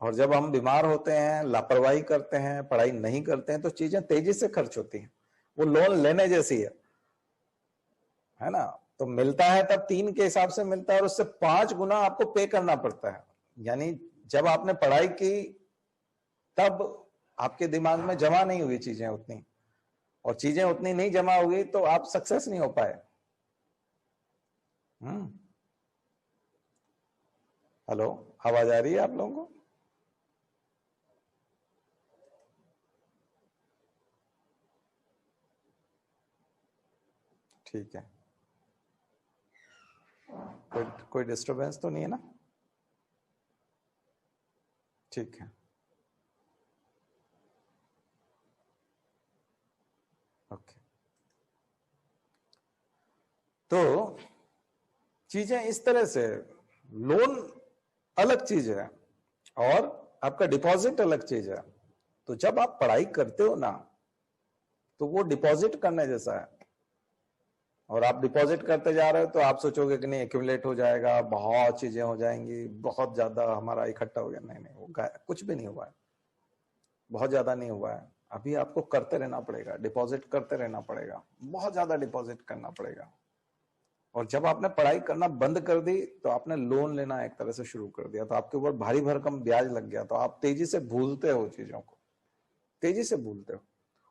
और जब हम बीमार होते हैं, लापरवाही करते हैं, पढ़ाई नहीं करते हैं, तो चीजें तेजी से खर्च होती हैं। वो लोन लेने जैसी है ना। तो मिलता है तब 3 के हिसाब से मिलता है, और उससे 5 गुना आपको पे करना पड़ता है। यानी जब आपने पढ़ाई की तब आपके दिमाग में जमा नहीं हुई चीजें उतनी, और चीजें उतनी नहीं जमा होगी तो आप सक्सेस नहीं हो पाए। हेलो, आवाज आ रही है आप लोगों को? ठीक है, कोई डिस्टरबेंस तो नहीं है ना? ठीक है, ओके। तो चीजें इस तरह से, लोन अलग चीज है और आपका डिपॉजिट अलग चीज है। तो जब आप पढ़ाई करते हो ना, तो वो डिपॉजिट करने जैसा है। और आप डिपॉजिट करते जा रहे हो तो आप सोचोगे कि नहीं एक्यूमुलेट हो जाएगा, बहुत चीजें हो जाएंगी, बहुत ज्यादा हमारा इकट्ठा हो गया। नहीं नहीं, वो कुछ भी नहीं हुआ है, बहुत ज्यादा नहीं हुआ है। अभी आपको करते रहना पड़ेगा, डिपॉजिट करते रहना पड़ेगा, बहुत ज्यादा डिपॉजिट करना पड़ेगा। और जब आपने पढ़ाई करना बंद कर दी तो आपने लोन लेना एक तरह से शुरू कर दिया, तो आपके ऊपर भारी भरकम ब्याज लग गया, तो आप तेजी से भूलते हो चीजों को, तेजी से भूलते हो।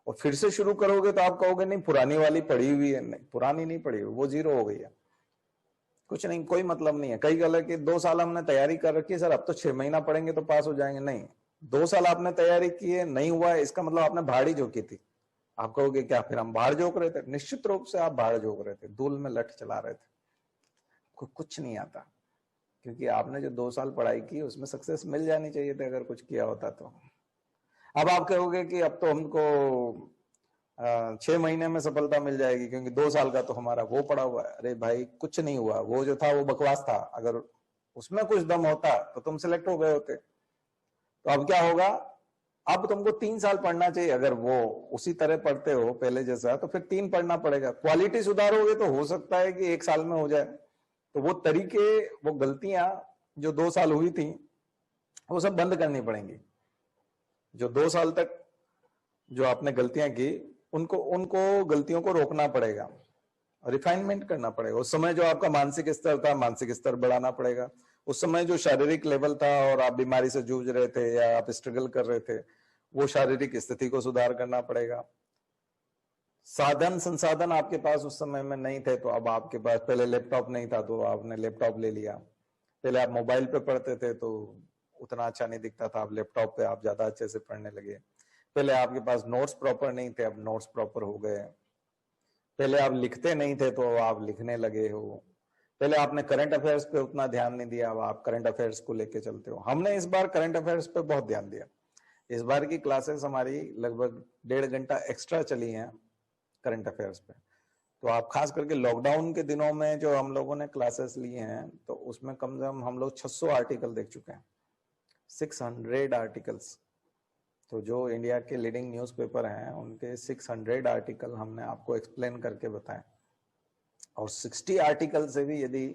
और फिर से शुरू करोगे तो आप कहोगे नहीं पुरानी वाली पड़ी हुई है। नहीं, पुरानी नहीं पड़ी हुई, वो जीरो हो गई है, कुछ नहीं, कोई मतलब नहीं है। कई गलत कि 2 साल हमने तैयारी कर रखी है सर, अब तो 6 महीना पढ़ेंगे तो पास हो जाएंगे। नहीं, 2 साल आपने तैयारी की है, नहीं हुआ है, इसका मतलब आपने भाड़ी झोंकी थी। आप कहोगे क्या फिर हम भाड़ झोंक रहे थे? निश्चित रूप से आप भाड़ झोंक रहे थे, धूल में लठ चला रहे थे। कुछ नहीं आता, क्योंकि आपने जो 2 साल पढ़ाई की उसमें सक्सेस मिल जानी चाहिए थी अगर कुछ किया होता तो। अब आप कहोगे कि अब तो हमको 6 महीने में सफलता मिल जाएगी क्योंकि 2 साल का तो हमारा वो पड़ा हुआ है। अरे भाई, कुछ नहीं हुआ, वो जो था वो बकवास था। अगर उसमें कुछ दम होता तो तुम सिलेक्ट हो गए होते। तो अब क्या होगा, अब तुमको 3 साल पढ़ना चाहिए। अगर वो उसी तरह पढ़ते हो पहले जैसा तो फिर 3 पढ़ना पड़ेगा। क्वालिटी सुधारोगे तो हो सकता है कि 1 साल में हो जाए। तो वो तरीके, वो गलतियां जो 2 साल हुई थी वो सब बंद करनी पड़ेंगी। जो 2 साल तक जो आपने गलतियां की उनको उनको गलतियों को रोकना पड़ेगा, रिफाइनमेंट करना पड़ेगा। उस समय जो आपका मानसिक स्तर था, मानसिक स्तर बढ़ाना पड़ेगा। उस समय जो शारीरिक लेवल था और आप बीमारी से जूझ रहे थे या आप स्ट्रगल कर रहे थे, वो शारीरिक स्थिति को सुधार करना पड़ेगा। साधन संसाधन आपके पास उस समय में नहीं थे, तो अब आपके पास, पहले लैपटॉप नहीं था तो आपने लैपटॉप ले लिया। पहले आप मोबाइल पे पढ़ते थे तो उतना अच्छा नहीं दिखता था, अब लैपटॉप पे आप ज्यादा अच्छे से पढ़ने लगे। पहले आपके पास नोट्स प्रॉपर नहीं थे, अब नोट्स प्रॉपर हो गए। पहले आप लिखते नहीं थे तो आप लिखने लगे हो। पहले आपने करंट अफेयर्स पे उतना ध्यान नहीं दिया, अब आप करंट अफेयर्स को लेके चलते हो। हमने इस बार करंट अफेयर्स पे बहुत ध्यान दिया। इस बार की क्लासेस हमारी लगभग 1.5 घंटा एक्स्ट्रा चली हैं करंट अफेयर्स पे। तो आप खास करके लॉकडाउन के दिनों में जो हम लोगों ने क्लासेस ली हैं तो उसमें कम से कम हम लोग 600 आर्टिकल देख चुके हैं, 600 आर्टिकल्स। तो जो इंडिया के लीडिंग न्यूज़पेपर हैं उनके 600 आर्टिकल हमने आपको एक्सप्लेन करके बताए। और 60 आर्टिकल से भी यदि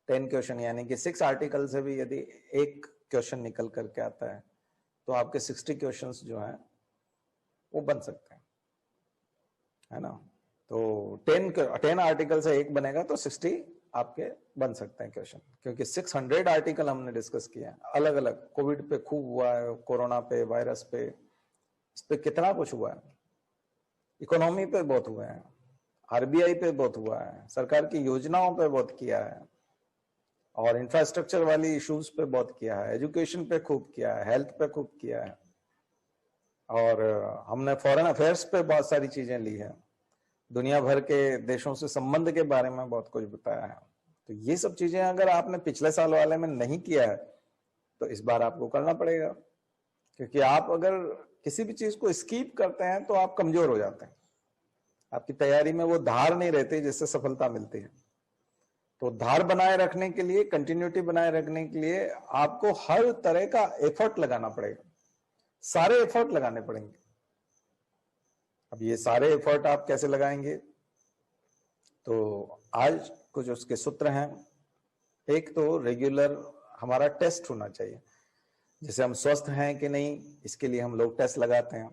10 क्वेश्चन, यानी कि 6 आर्टिकल से भी यदि एक क्वेश्चन निकल करके आता है तो आपके 60 क्वेश्चंस जो हैं वो बन सकते हैं, है ना। तो 10 आर्टिकल से एक बनेगा तो 60 आपके बन सकते हैं क्वेश्चन, क्योंकि 600 आर्टिकल हमने डिस्कस किया है अलग अलग। कोविड पे खूब हुआ है, कोरोना पे, वायरस पे, इस पे कितना कुछ हुआ है, इकोनॉमी पे बहुत हुए हैं, आरबीआई पे बहुत हुआ है, सरकार की योजनाओं पे बहुत किया है, और इंफ्रास्ट्रक्चर वाली इश्यूज पे बहुत किया है, एजुकेशन पे खूब किया है, हेल्थ पे खूब किया है, और हमने फॉरेन अफेयर्स पे बहुत सारी चीजें ली है, दुनिया भर के देशों से संबंध के बारे में बहुत कुछ बताया है। तो ये सब चीजें अगर आपने पिछले साल वाले में नहीं किया है तो इस बार आपको करना पड़ेगा, क्योंकि आप अगर किसी भी चीज को स्कीप करते हैं तो आप कमजोर हो जाते हैं, आपकी तैयारी में वो धार नहीं रहती जिससे सफलता मिलती है। तो धार बनाए रखने के लिए, कंटिन्यूटी बनाए रखने के लिए आपको हर तरह का एफर्ट लगाना पड़ेगा, सारे एफर्ट लगाने पड़ेंगे। अब ये सारे एफर्ट आप कैसे लगाएंगे, तो आज कुछ उसके सूत्र हैं। एक तो रेगुलर हमारा टेस्ट होना चाहिए, जैसे हम स्वस्थ हैं कि नहीं इसके लिए हम लोग टेस्ट लगाते हैं,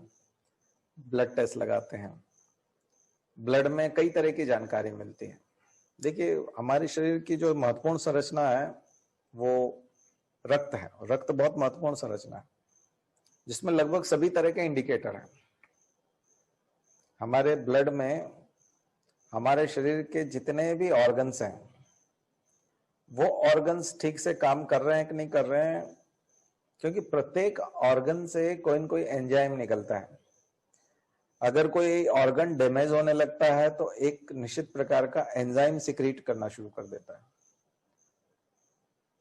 ब्लड टेस्ट लगाते हैं। ब्लड में कई तरह की जानकारी मिलती है। देखिए, हमारे शरीर की जो महत्वपूर्ण संरचना है वो रक्त है, रक्त बहुत महत्वपूर्ण संरचना है, जिसमें लगभग सभी तरह के इंडिकेटर हैं। हमारे ब्लड में हमारे शरीर के जितने भी ऑर्गन्स हैं वो ऑर्गन्स ठीक से काम कर रहे हैं कि नहीं कर रहे हैं, क्योंकि प्रत्येक ऑर्गन से कोई न कोई एंजाइम निकलता है। अगर कोई ऑर्गन डैमेज होने लगता है तो एक निश्चित प्रकार का एंजाइम सिक्रीट करना शुरू कर देता है।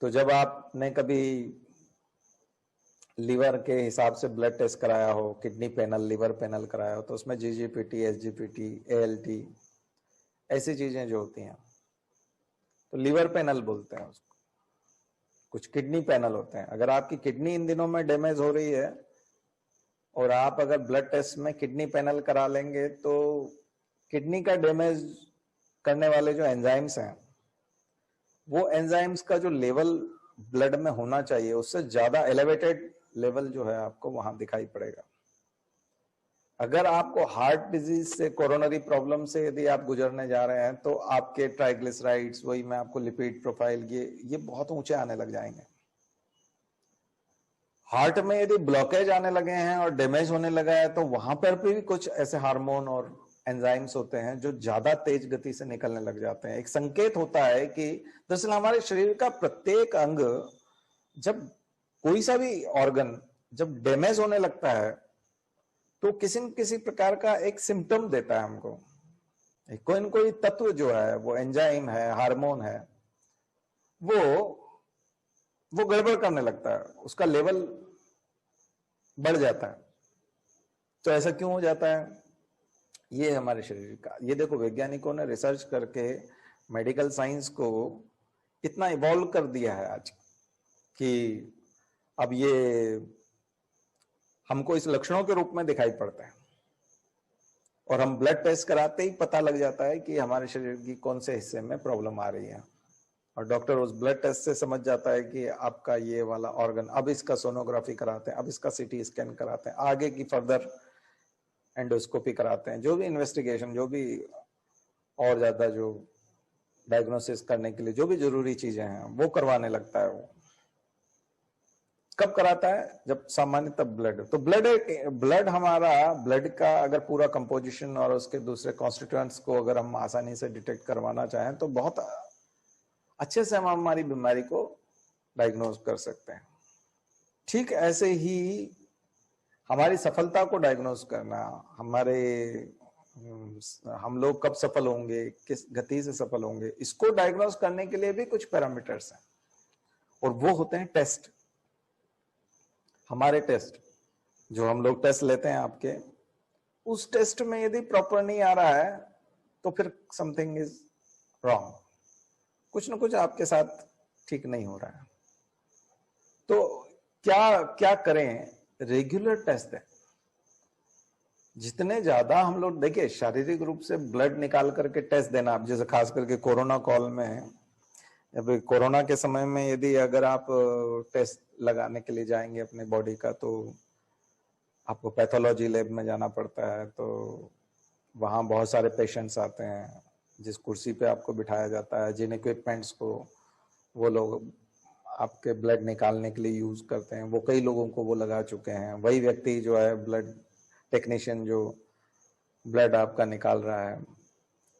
तो जब आपने कभी लीवर के हिसाब से ब्लड टेस्ट कराया हो, किडनी पैनल, लीवर पैनल कराया हो, तो उसमें जीजीपीटी, एसजीपीटी, एएलटी ऐसी चीजें जो होती हैं तो लीवर पैनल बोलते हैं उसको। कुछ किडनी पैनल होते हैं। अगर आपकी किडनी इन दिनों में डैमेज हो रही है और आप अगर ब्लड टेस्ट में किडनी पैनल करा लेंगे तो किडनी का डैमेज करने वाले जो एंजाइम्स हैं वो एंजाइम्स का जो लेवल ब्लड में होना चाहिए उससे ज्यादा एलिवेटेड लेवल जो है आपको वहां दिखाई पड़ेगा। अगर आपको हार्ट डिजीज से, कोरोनरी प्रॉब्लम से यदि आप गुजरने जा रहे हैं तो आपके ट्राइग्लिसराइड्स, वही मैं आपको लिपिड प्रोफाइल, ये बहुत ऊंचे आने लग जाएंगे। हार्ट में यदि ब्लॉकेज आने लगे हैं और डैमेज होने लगा है तो वहां पर भी कुछ ऐसे हार्मोन और एंजाइम्स होते हैं जो ज्यादा तेज गति से निकलने लग जाते हैं। एक संकेत होता है कि दरअसल हमारे शरीर का प्रत्येक अंग, जब कोई सा भी ऑर्गन जब डैमेज होने लगता है तो किसी न किसी प्रकार का एक सिम्टम देता है हमको। कोई न कोई तत्व जो है, वो एंजाइम है, हार्मोन है, वो गड़बड़ करने लगता है, उसका लेवल बढ़ जाता है। तो ऐसा क्यों हो जाता है? ये हमारे शरीर का, ये देखो वैज्ञानिकों ने रिसर्च करके मेडिकल साइंस को इतना इवॉल्व कर दिया है आज कि अब ये हमको इस लक्षणों के रूप में दिखाई पड़ता है और हम ब्लड टेस्ट कराते ही पता लग जाता है कि हमारे शरीर की कौन से हिस्से में प्रॉब्लम आ रही है, और डॉक्टर उस ब्लड टेस्ट से समझ जाता है कि आपका ये वाला ऑर्गन, अब इसका सोनोग्राफी कराते हैं, अब इसका सीटी स्कैन कराते हैं, आगे की फर्दर एंडोस्कोपी कराते हैं, जो भी इन्वेस्टिगेशन, जो भी और ज्यादा जो डायग्नोसिस करने के लिए जो भी जरूरी चीजें हैं वो करवाने लगता है। वो कब कराता है? जब सामान्यतः ब्लड, तो ब्लड हमारा, ब्लड का अगर पूरा कंपोजिशन और उसके दूसरे कॉन्स्टिट्यूएंट्स को अगर हम आसानी से डिटेक्ट करवाना चाहें तो बहुत अच्छे से हम हमारी बीमारी को डायग्नोज कर सकते हैं। ठीक ऐसे ही हमारी सफलता को डायग्नोज करना, हम लोग कब सफल होंगे, किस गति से सफल होंगे, इसको डायग्नोज करने के लिए भी कुछ पैरामीटर्स हैं और वो होते हैं टेस्ट। हमारे टेस्ट जो हम लोग टेस्ट लेते हैं आपके, उस टेस्ट में यदि प्रॉपर नहीं आ रहा है तो फिर समथिंग इज रॉन्ग, कुछ ना कुछ आपके साथ ठीक नहीं हो रहा है। तो क्या क्या करें? रेगुलर टेस्ट है। जितने ज्यादा हम लोग, देखिए शारीरिक रूप से ब्लड निकाल करके टेस्ट देना, आप जैसे खास करके कोरोना कॉल में, अभी कोरोना के समय में यदि अगर आप टेस्ट लगाने के लिए जाएंगे अपने बॉडी का तो आपको पैथोलॉजी लैब में जाना पड़ता है। तो वहाँ बहुत सारे पेशेंट्स आते हैं, जिस कुर्सी पे आपको बिठाया जाता है, जिन इक्विपमेंट्स को वो लोग आपके ब्लड निकालने के लिए यूज करते हैं, वो कई लोगों को वो लगा चुके हैं। वही व्यक्ति जो है ब्लड टेक्नीशियन जो ब्लड आपका निकाल रहा है,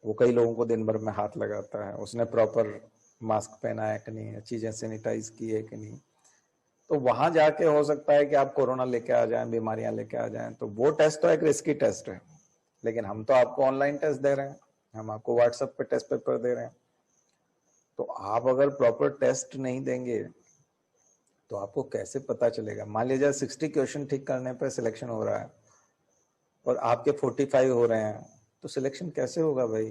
वो कई लोगों को दिन भर में हाथ लगाता है, उसने प्रॉपर मास्क पहना है कि नहीं, चीजें सैनिटाइज की है कि नहीं, तो वहां जाके हो सकता है कि आप कोरोना लेके आ जाएं, बीमारियां लेके आ जाएं। तो वो टेस्ट तो एक रिस्की टेस्ट है, लेकिन हम तो आपको ऑनलाइन टेस्ट दे रहे हैं, हम आपको व्हाट्सएप पे टेस्ट पेपर दे रहे हैं। तो आप अगर प्रॉपर टेस्ट नहीं देंगे तो आपको कैसे पता चलेगा? मान लीजिए 60 क्वेश्चन ठीक करने पर सिलेक्शन हो रहा है और आपके 45 हो रहे हैं, तो सिलेक्शन कैसे होगा भाई?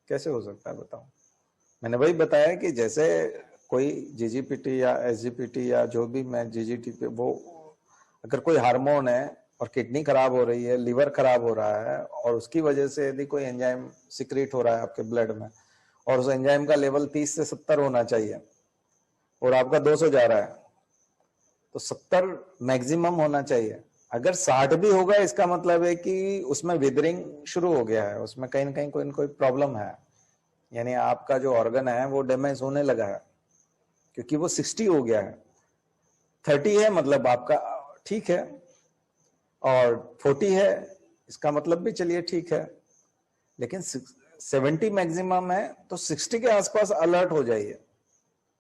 कैसे हो सकता है बताओ? मैंने वही बताया कि जैसे कोई जीजीपीटी या एसजीपीटी या जो भी मैं जीजीटी पे, वो अगर कोई हार्मोन है और किडनी खराब हो रही है, लिवर खराब हो रहा है, और उसकी वजह से यदि कोई एंजाइम सिक्रीट हो रहा है आपके ब्लड में और उस एंजाइम का लेवल 30 से 70 होना चाहिए और आपका 200 जा रहा है, तो 70 मैक्सिमम होना चाहिए। अगर 60 भी होगा, इसका मतलब है कि उसमें विदरिंग शुरू हो गया है, उसमें कहीं ना कहीं कोई ना कोई प्रॉब्लम है, यानी आपका जो ऑर्गन है वो डैमेज होने लगा है, क्योंकि वो 60 हो गया है। 30 है मतलब आपका ठीक है, और 40 है इसका मतलब भी चलिए ठीक है, लेकिन 70 मैक्सिमम है तो 60 के आसपास अलर्ट हो जाइए।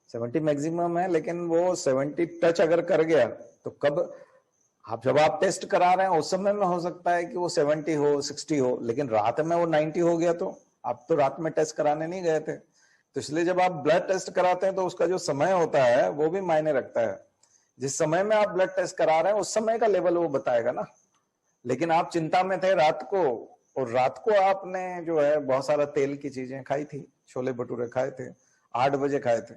70 मैक्सिमम है, लेकिन वो 70 टच अगर कर गया तो कब आप, जब आप टेस्ट करा रहे हैं उस समय में हो सकता है कि वो 70 हो, 60 हो, लेकिन रात में वो 90 हो गया, तो आप तो रात में टेस्ट कराने नहीं गए थे। तो इसलिए जब आप ब्लड टेस्ट कराते हैं तो उसका जो समय होता है वो भी मायने रखता है। जिस समय में आप ब्लड टेस्ट करा रहे हैं उस समय का लेवल वो बताएगा ना। लेकिन आप चिंता में थे रात को, और रात को आपने जो है बहुत सारा तेल की चीजें खाई थी, छोले भटूरे खाए थे, 8 बजे खाए थे,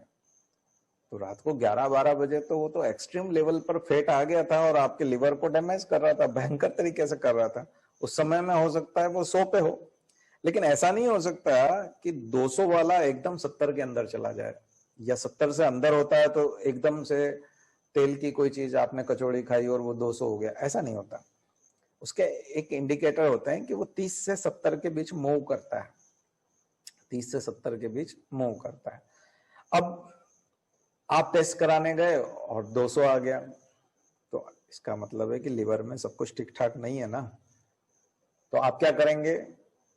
तो रात को 11-12 बजे तो वो तो एक्सट्रीम लेवल पर फैट आ गया था और आपके लिवर को डैमेज कर रहा था, भयंकर तरीके से कर रहा था। उस समय में हो सकता है वो 100 पे हो, लेकिन ऐसा नहीं हो सकता कि 200 वाला एकदम 70 के अंदर चला जाए, या 70 से अंदर होता है तो एकदम से तेल की कोई चीज आपने कचौड़ी खाई और वो 200 हो गया, ऐसा नहीं होता। उसके एक इंडिकेटर होते हैं कि वो 30 से 70 के बीच मूव करता है, 30 से 70 के बीच मूव करता है। अब आप टेस्ट कराने गए और 200 आ गया, तो इसका मतलब है कि लिवर में सब कुछ ठीक ठाक नहीं है ना। तो आप क्या करेंगे?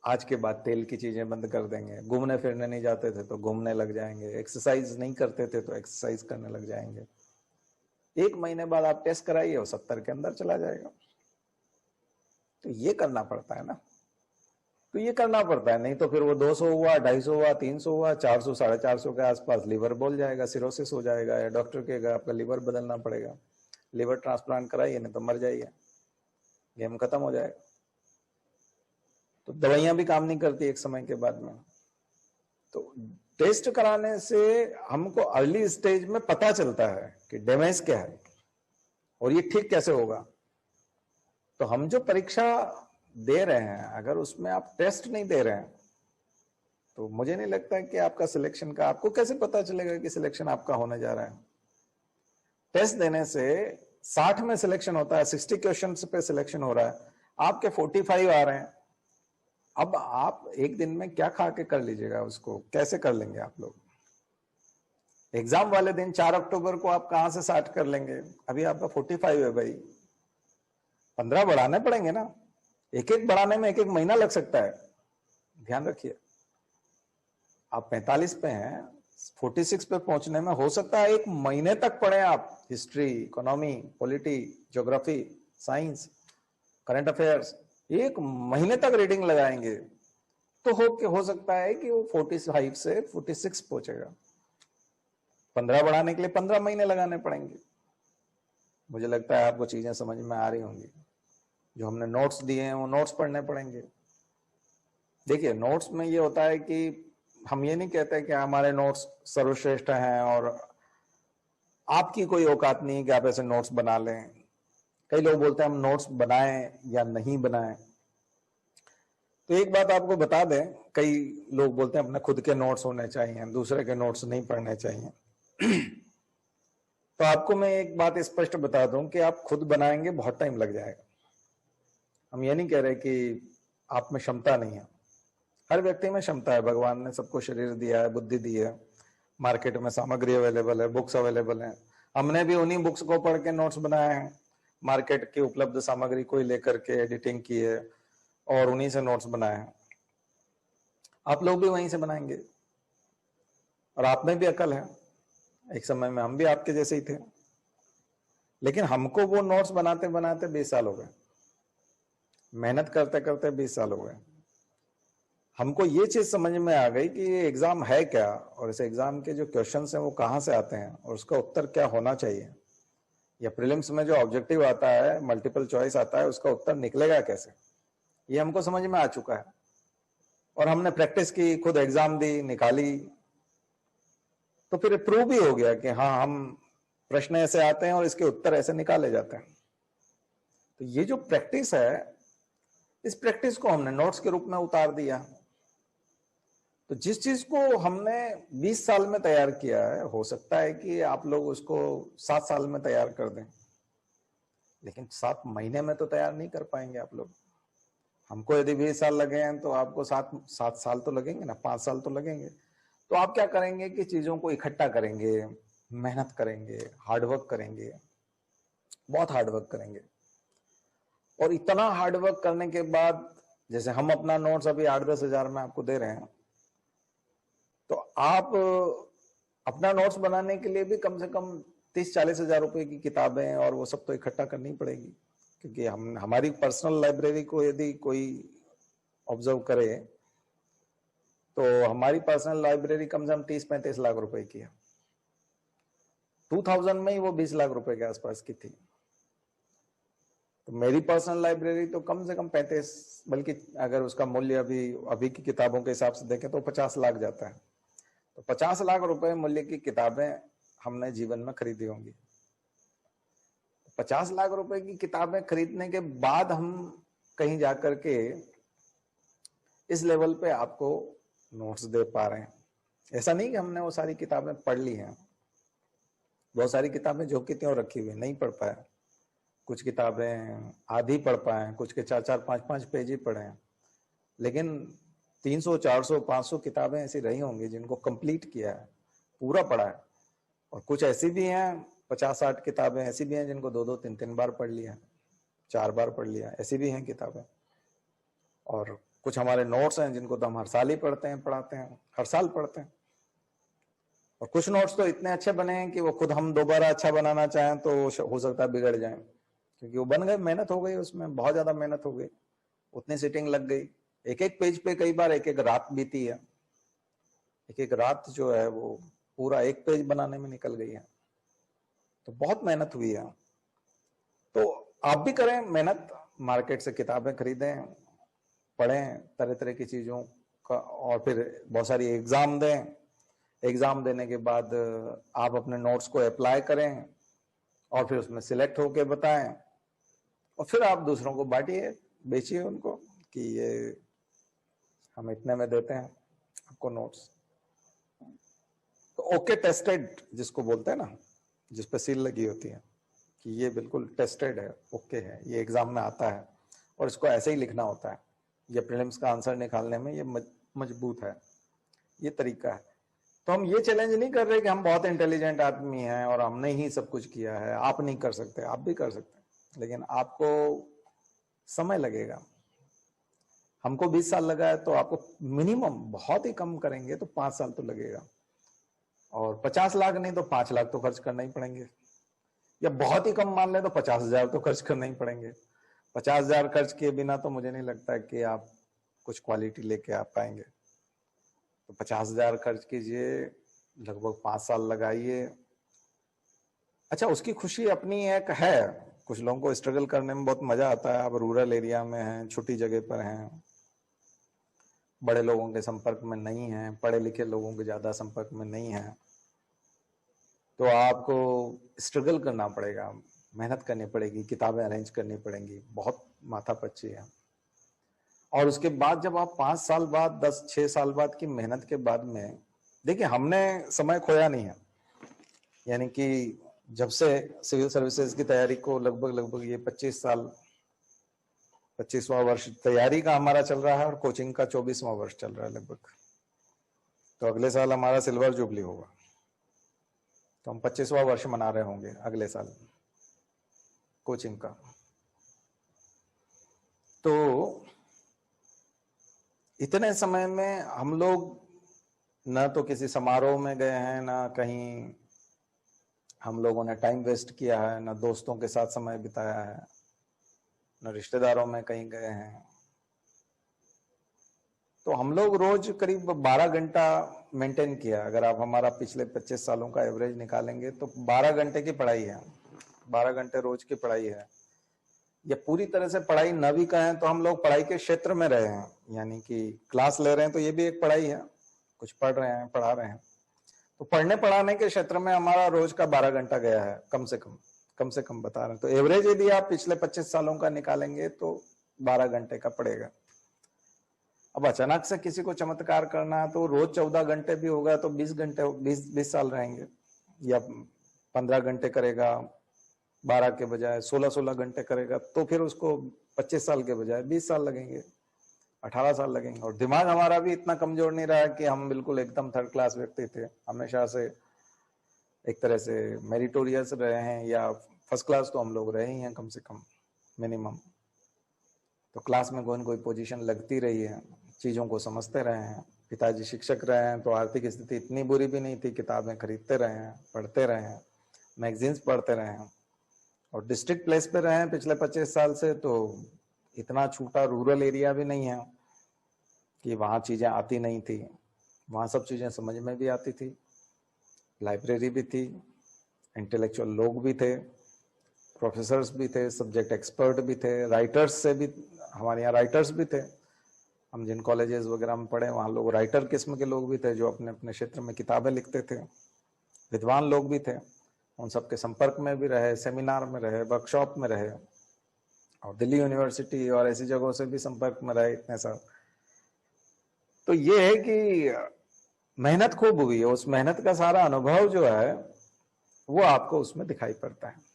आज के बाद तेल की चीजें बंद कर देंगे, घूमने फिरने नहीं जाते थे तो घूमने लग जाएंगे, एक्सरसाइज नहीं करते थे तो एक्सरसाइज करने लग जाएंगे। 1 महीने बाद आप टेस्ट कराइए और 70 के अंदर चला जाएगा। तो ये करना पड़ता है ना, तो ये करना पड़ता है, नहीं तो फिर वो 200 हुआ, 250 हुआ, 300 हुआ, 400, 450 के आसपास लिवर बोल जाएगा, सिरोसिस हो जाएगा, या डॉक्टर कहेगा आपका लिवर बदलना पड़ेगा, लिवर ट्रांसप्लांट कराइए नहीं तो मर जाइए, गेम खत्म हो जाएगा। तो दवाइयां भी काम नहीं करती एक समय के बाद में। तो टेस्ट कराने से हमको अर्ली स्टेज में पता चलता है कि डैमेज क्या है और ये ठीक कैसे होगा। तो हम जो परीक्षा दे रहे हैं, अगर उसमें आप टेस्ट नहीं दे रहे हैं तो मुझे नहीं लगता कि आपका सिलेक्शन का, आपको कैसे पता चलेगा कि सिलेक्शन आपका होने जा रहा है? टेस्ट देने से 60 में सिलेक्शन होता है, 60 क्वेश्चन पे सिलेक्शन हो रहा है, आपके 45 आ रहे हैं। अब आप एक दिन में क्या खा के कर लीजिएगा उसको, कैसे कर लेंगे आप लोग? एग्जाम वाले दिन 4 अक्टूबर को आप कहां से 60 कर लेंगे? अभी आपका 45 है भाई, 15 बढ़ाने पड़ेंगे ना। एक एक बढ़ाने में एक एक महीना लग सकता है, ध्यान रखिए। आप 45 पे हैं, 46 पे पहुंचने में हो सकता है 1 महीने तक पढ़े आप, history, economy, polity, geography, science, current affairs, 1 महीने तक रीडिंग लगाएंगे तो हो सकता है कि वो 45 से 46 पहुंचेगा। 15 बढ़ाने के लिए 15 महीने लगाने पड़ेंगे। मुझे लगता है आपको चीजें समझ में आ रही होंगी। जो हमने नोट्स दिए हैं वो नोट्स पढ़ने पड़ेंगे। देखिए, नोट्स में ये होता है कि हम ये नहीं कहते कि हमारे नोट्स सर्वश्रेष्ठ हैं और आपकी कोई औकात नहीं कि आप ऐसे नोट्स बना लें। कई लोग बोलते हैं हम नोट्स बनाएं या नहीं बनाएं। तो एक बात आपको बता दें, कई लोग बोलते हैं अपने खुद के नोट्स होने चाहिए, दूसरे के नोट्स नहीं पढ़ने चाहिए। तो आपको मैं एक बात स्पष्ट बता दूं कि आप खुद बनाएंगे बहुत टाइम लग जाएगा। हम ये नहीं कह रहे कि आप में क्षमता नहीं है, हर व्यक्ति में क्षमता है। भगवान ने सबको शरीर दिया है, बुद्धि दी है, मार्केट में सामग्री अवेलेबल है, बुक्स अवेलेबल है। हमने भी उन्हीं बुक्स को पढ़ के नोट्स बनाए हैं, मार्केट की उपलब्ध सामग्री को लेकर के एडिटिंग की है और उन्हीं से नोट्स बनाए हैं। आप लोग भी वहीं से बनाएंगे। और आप में भी अकल है, एक समय में हम भी आपके जैसे ही थे, लेकिन हमको वो नोट्स बनाते बनाते 20 साल हो गए, मेहनत करते करते 20 साल हो गए। हमको ये चीज समझ में आ गई कि ये एग्जाम है क्या, और इस एग्जाम के जो क्वेश्चंस हैं वो कहाँ से आते हैं, और उसका उत्तर क्या होना चाहिए, या प्रीलिम्स में जो ऑब्जेक्टिव आता है, मल्टीपल चॉइस आता है, उसका उत्तर निकलेगा कैसे, ये हमको समझ में आ चुका है। और हमने प्रैक्टिस की, खुद एग्जाम दी, निकाली, तो फिर प्रूव भी हो गया कि हाँ, हम प्रश्न ऐसे आते हैं और इसके उत्तर ऐसे निकाले जाते हैं। तो ये जो प्रैक्टिस है, इस प्रैक्टिस को हमने नोट्स के रूप में उतार दिया। तो जिस चीज को हमने 20 साल में तैयार किया है, हो सकता है कि आप लोग उसको 7 साल में तैयार कर दें, लेकिन 7 महीने में तो तैयार नहीं कर पाएंगे आप लोग। हमको यदि 20 साल लगे हैं तो आपको 7 साल तो लगेंगे ना, 5 साल तो लगेंगे। तो आप क्या करेंगे कि चीजों को इकट्ठा करेंगे, मेहनत करेंगे, हार्डवर्क करेंगे, बहुत हार्डवर्क करेंगे। और इतना हार्डवर्क करने के बाद, जैसे हम अपना नोट्स अभी 8-10 हजार में आपको दे रहे हैं, तो आप अपना नोट्स बनाने के लिए भी कम से कम 30-40 हजार रुपए की किताबें और वो सब तो इकट्ठा करनी पड़ेगी। क्योंकि हमारी पर्सनल लाइब्रेरी को यदि कोई ऑब्जर्व करे तो हमारी पर्सनल लाइब्रेरी कम से कम 30-35 लाख रुपए की है। 2000 में ही वो 20 लाख रुपए के आसपास की थी। तो मेरी पर्सनल लाइब्रेरी तो कम से कम 35, बल्कि अगर उसका मूल्य अभी की किताबों के हिसाब से देखें तो 50 लाख जाता है। तो 50 लाख रुपए मूल्य की किताबें हमने जीवन में खरीदी होंगी। 50 लाख रुपए की किताबें खरीदने के बाद हम कहीं जाकर के इस लेवल पे आपको नोट्स दे पा रहे हैं। ऐसा नहीं कि हमने वो सारी किताबें पढ़ ली हैं, बहुत सारी किताबें जो कि त्यों रखी हुई नहीं पढ़ पाए, कुछ किताबें आधी पढ़ पाए, कुछ के 4-4, 5-5 पेज ही पढ़े हैं, लेकिन 300, 400, 500 किताबें ऐसी रही होंगी जिनको कंप्लीट किया है, पूरा पढ़ा है। और कुछ ऐसी भी हैं, 50-60 किताबें ऐसी भी हैं जिनको 2-2, 3-3 बार पढ़ लिया, 4 बार पढ़ लिया, ऐसी भी हैं किताबें। और कुछ हमारे नोट्स हैं जिनको तो हम हर साल ही पढ़ते हैं, पढ़ाते हैं, हर साल पढ़ते हैं। और कुछ नोट्स तो इतने अच्छे बने हैं कि वो खुद हम दोबारा अच्छा बनाना चाहें तो हो सकता है बिगड़ जाए, क्योंकि वो बन गए, मेहनत हो गई उसमें, बहुत ज्यादा मेहनत हो गई, उतनी सीटिंग लग गई, एक एक पेज पे कई बार एक एक रात बीती है, एक एक रात जो है वो पूरा एक पेज बनाने में निकल गई है। तो बहुत मेहनत हुई है। तो आप भी करें मेहनत, मार्केट से किताबें खरीदें, पढ़ें तरह तरह की चीजों का, और फिर बहुत सारी एग्जाम दें। एग्जाम देने के बाद आप अपने नोट्स को अप्लाई करें और फिर उसमें सिलेक्ट होके बताएं, और फिर आप दूसरों को बांटिए, बेचिए उनको कि ये हम इतने में देते हैं आपको नोट्स। तो ओके टेस्टेड जिसको बोलते हैं ना, जिस पे सील लगी होती है कि ये बिल्कुल टेस्टेड है, ओके है, ये एग्जाम में आता है और इसको ऐसे ही लिखना होता है, ये प्रीलिम्स का आंसर निकालने में ये मजबूत है, ये तरीका है। तो हम ये चैलेंज नहीं कर रहे कि हम बहुत इंटेलिजेंट आदमी हैं और हमने ही सब कुछ किया है, आप नहीं कर सकते, आप भी कर सकते हैं, लेकिन आपको समय लगेगा। हमको 20 साल लगा है, तो आपको मिनिमम, बहुत ही कम करेंगे तो 5 साल तो लगेगा। और 50 लाख नहीं तो 5 लाख तो खर्च करना ही पड़ेंगे, या बहुत ही कम मान लें तो 50,000 तो खर्च करना ही पड़ेंगे। 50,000 खर्च किए बिना तो मुझे नहीं लगता कि आप कुछ क्वालिटी लेके आ पाएंगे। तो 50,000 खर्च कीजिए, लगभग 5 साल लगाइए। अच्छा, उसकी खुशी अपनी एक है। कुछ लोगों को स्ट्रगल करने में बहुत मजा आता है। आप रूरल एरिया में हैं, छोटी जगह पर हैं, बड़े लोगों के संपर्क में नहीं हैं, पढ़े लिखे लोगों के ज्यादा संपर्क में नहीं हैं, तो आपको स्ट्रगल करना पड़ेगा, मेहनत करनी पड़ेगी, किताबें अरेंज करनी पड़ेंगी, बहुत माथापच्ची है। और उसके बाद जब आप 5 साल बाद, 10-6 साल बाद की मेहनत के बाद में, देखिए हमने समय खोया नहीं है, यानी कि जब से सिविल सर्विसेज की तैयारी को लगभग ये 25 साल, 25वां वर्ष तैयारी का हमारा चल रहा है और कोचिंग का 24वां वर्ष चल रहा है लगभग। तो अगले साल हमारा सिल्वर जुबली होगा, तो हम 25वां वर्ष मना रहे होंगे अगले साल कोचिंग का। तो इतने समय में हम लोग न तो किसी समारोह में गए हैं, ना कहीं हम लोगों ने टाइम वेस्ट किया है, न दोस्तों के साथ समय बिताया है, न रिश्तेदारों में कहीं गए हैं। तो हम लोग रोज करीब 12 घंटा मेंटेन किया। अगर आप हमारा पिछले 25 सालों का एवरेज निकालेंगे तो 12 घंटे की पढ़ाई है, 12 घंटे रोज की पढ़ाई है। या पूरी तरह से पढ़ाई न भी कहें तो हम लोग पढ़ाई के क्षेत्र में रहे हैं, यानी कि क्लास ले रहे हैं तो ये भी एक पढ़ाई है, कुछ पढ़ रहे हैं, पढ़ा रहे हैं। तो पढ़ने पढ़ाने के क्षेत्र में हमारा रोज का 12 घंटा गया है, कम से कम बता रहे हैं। तो एवरेज यदि आप पिछले 25 सालों का निकालेंगे तो 12 घंटे का पड़ेगा। अब अचानक से किसी को चमत्कार करना है तो रोज 14 घंटे भी होगा तो 20 घंटे 20 साल रहेंगे, या 15 घंटे करेगा 12 के बजाय 16 घंटे करेगा तो फिर उसको 25 साल के बजाय 20 साल लगेंगे, 18 साल लगेंगे। और दिमाग हमारा भी इतना कमजोर नहीं रहा कि हम बिल्कुल एकदम थर्ड क्लास व्यक्ति थे। हमेशा से एक तरह से मेरिटोरियस रहे हैं, या फर्स्ट क्लास तो हम लोग रहे ही हैं कम से कम मिनिमम। तो क्लास में कोई न कोई पोजीशन लगती रही है, चीजों को समझते रहे हैं। पिताजी शिक्षक रहे हैं तो आर्थिक स्थिति इतनी बुरी भी नहीं थी, किताबें खरीदते रहे हैं, पढ़ते रहे हैं, मैगजीन्स पढ़ते रहे हैं। और डिस्ट्रिक्ट प्लेस पे रहे हैं पिछले 25 साल से, तो इतना छोटा रूरल एरिया भी नहीं है कि वहां चीजें आती नहीं थी। वहां सब चीजें समझ में भी आती थी, लाइब्रेरी भी थी, इंटेलेक्चुअल लोग भी थे, प्रोफेसर्स भी थे, सब्जेक्ट एक्सपर्ट भी थे, राइटर्स से भी, हमारे यहाँ राइटर्स भी थे। हम जिन कॉलेजेस वगैरह में पढ़े वहाँ लोग राइटर किस्म के लोग भी थे, जो अपने अपने क्षेत्र में किताबें लिखते थे। विद्वान लोग भी थे, उन सबके संपर्क में भी रहे, सेमिनार में रहे, वर्कशॉप में रहे, और दिल्ली यूनिवर्सिटी और ऐसी जगहों से भी संपर्क में रहे इतने साल। तो ये है कि मेहनत खूब हुई है, उस मेहनत का सारा अनुभव जो है वो आपको उसमें दिखाई पड़ता है।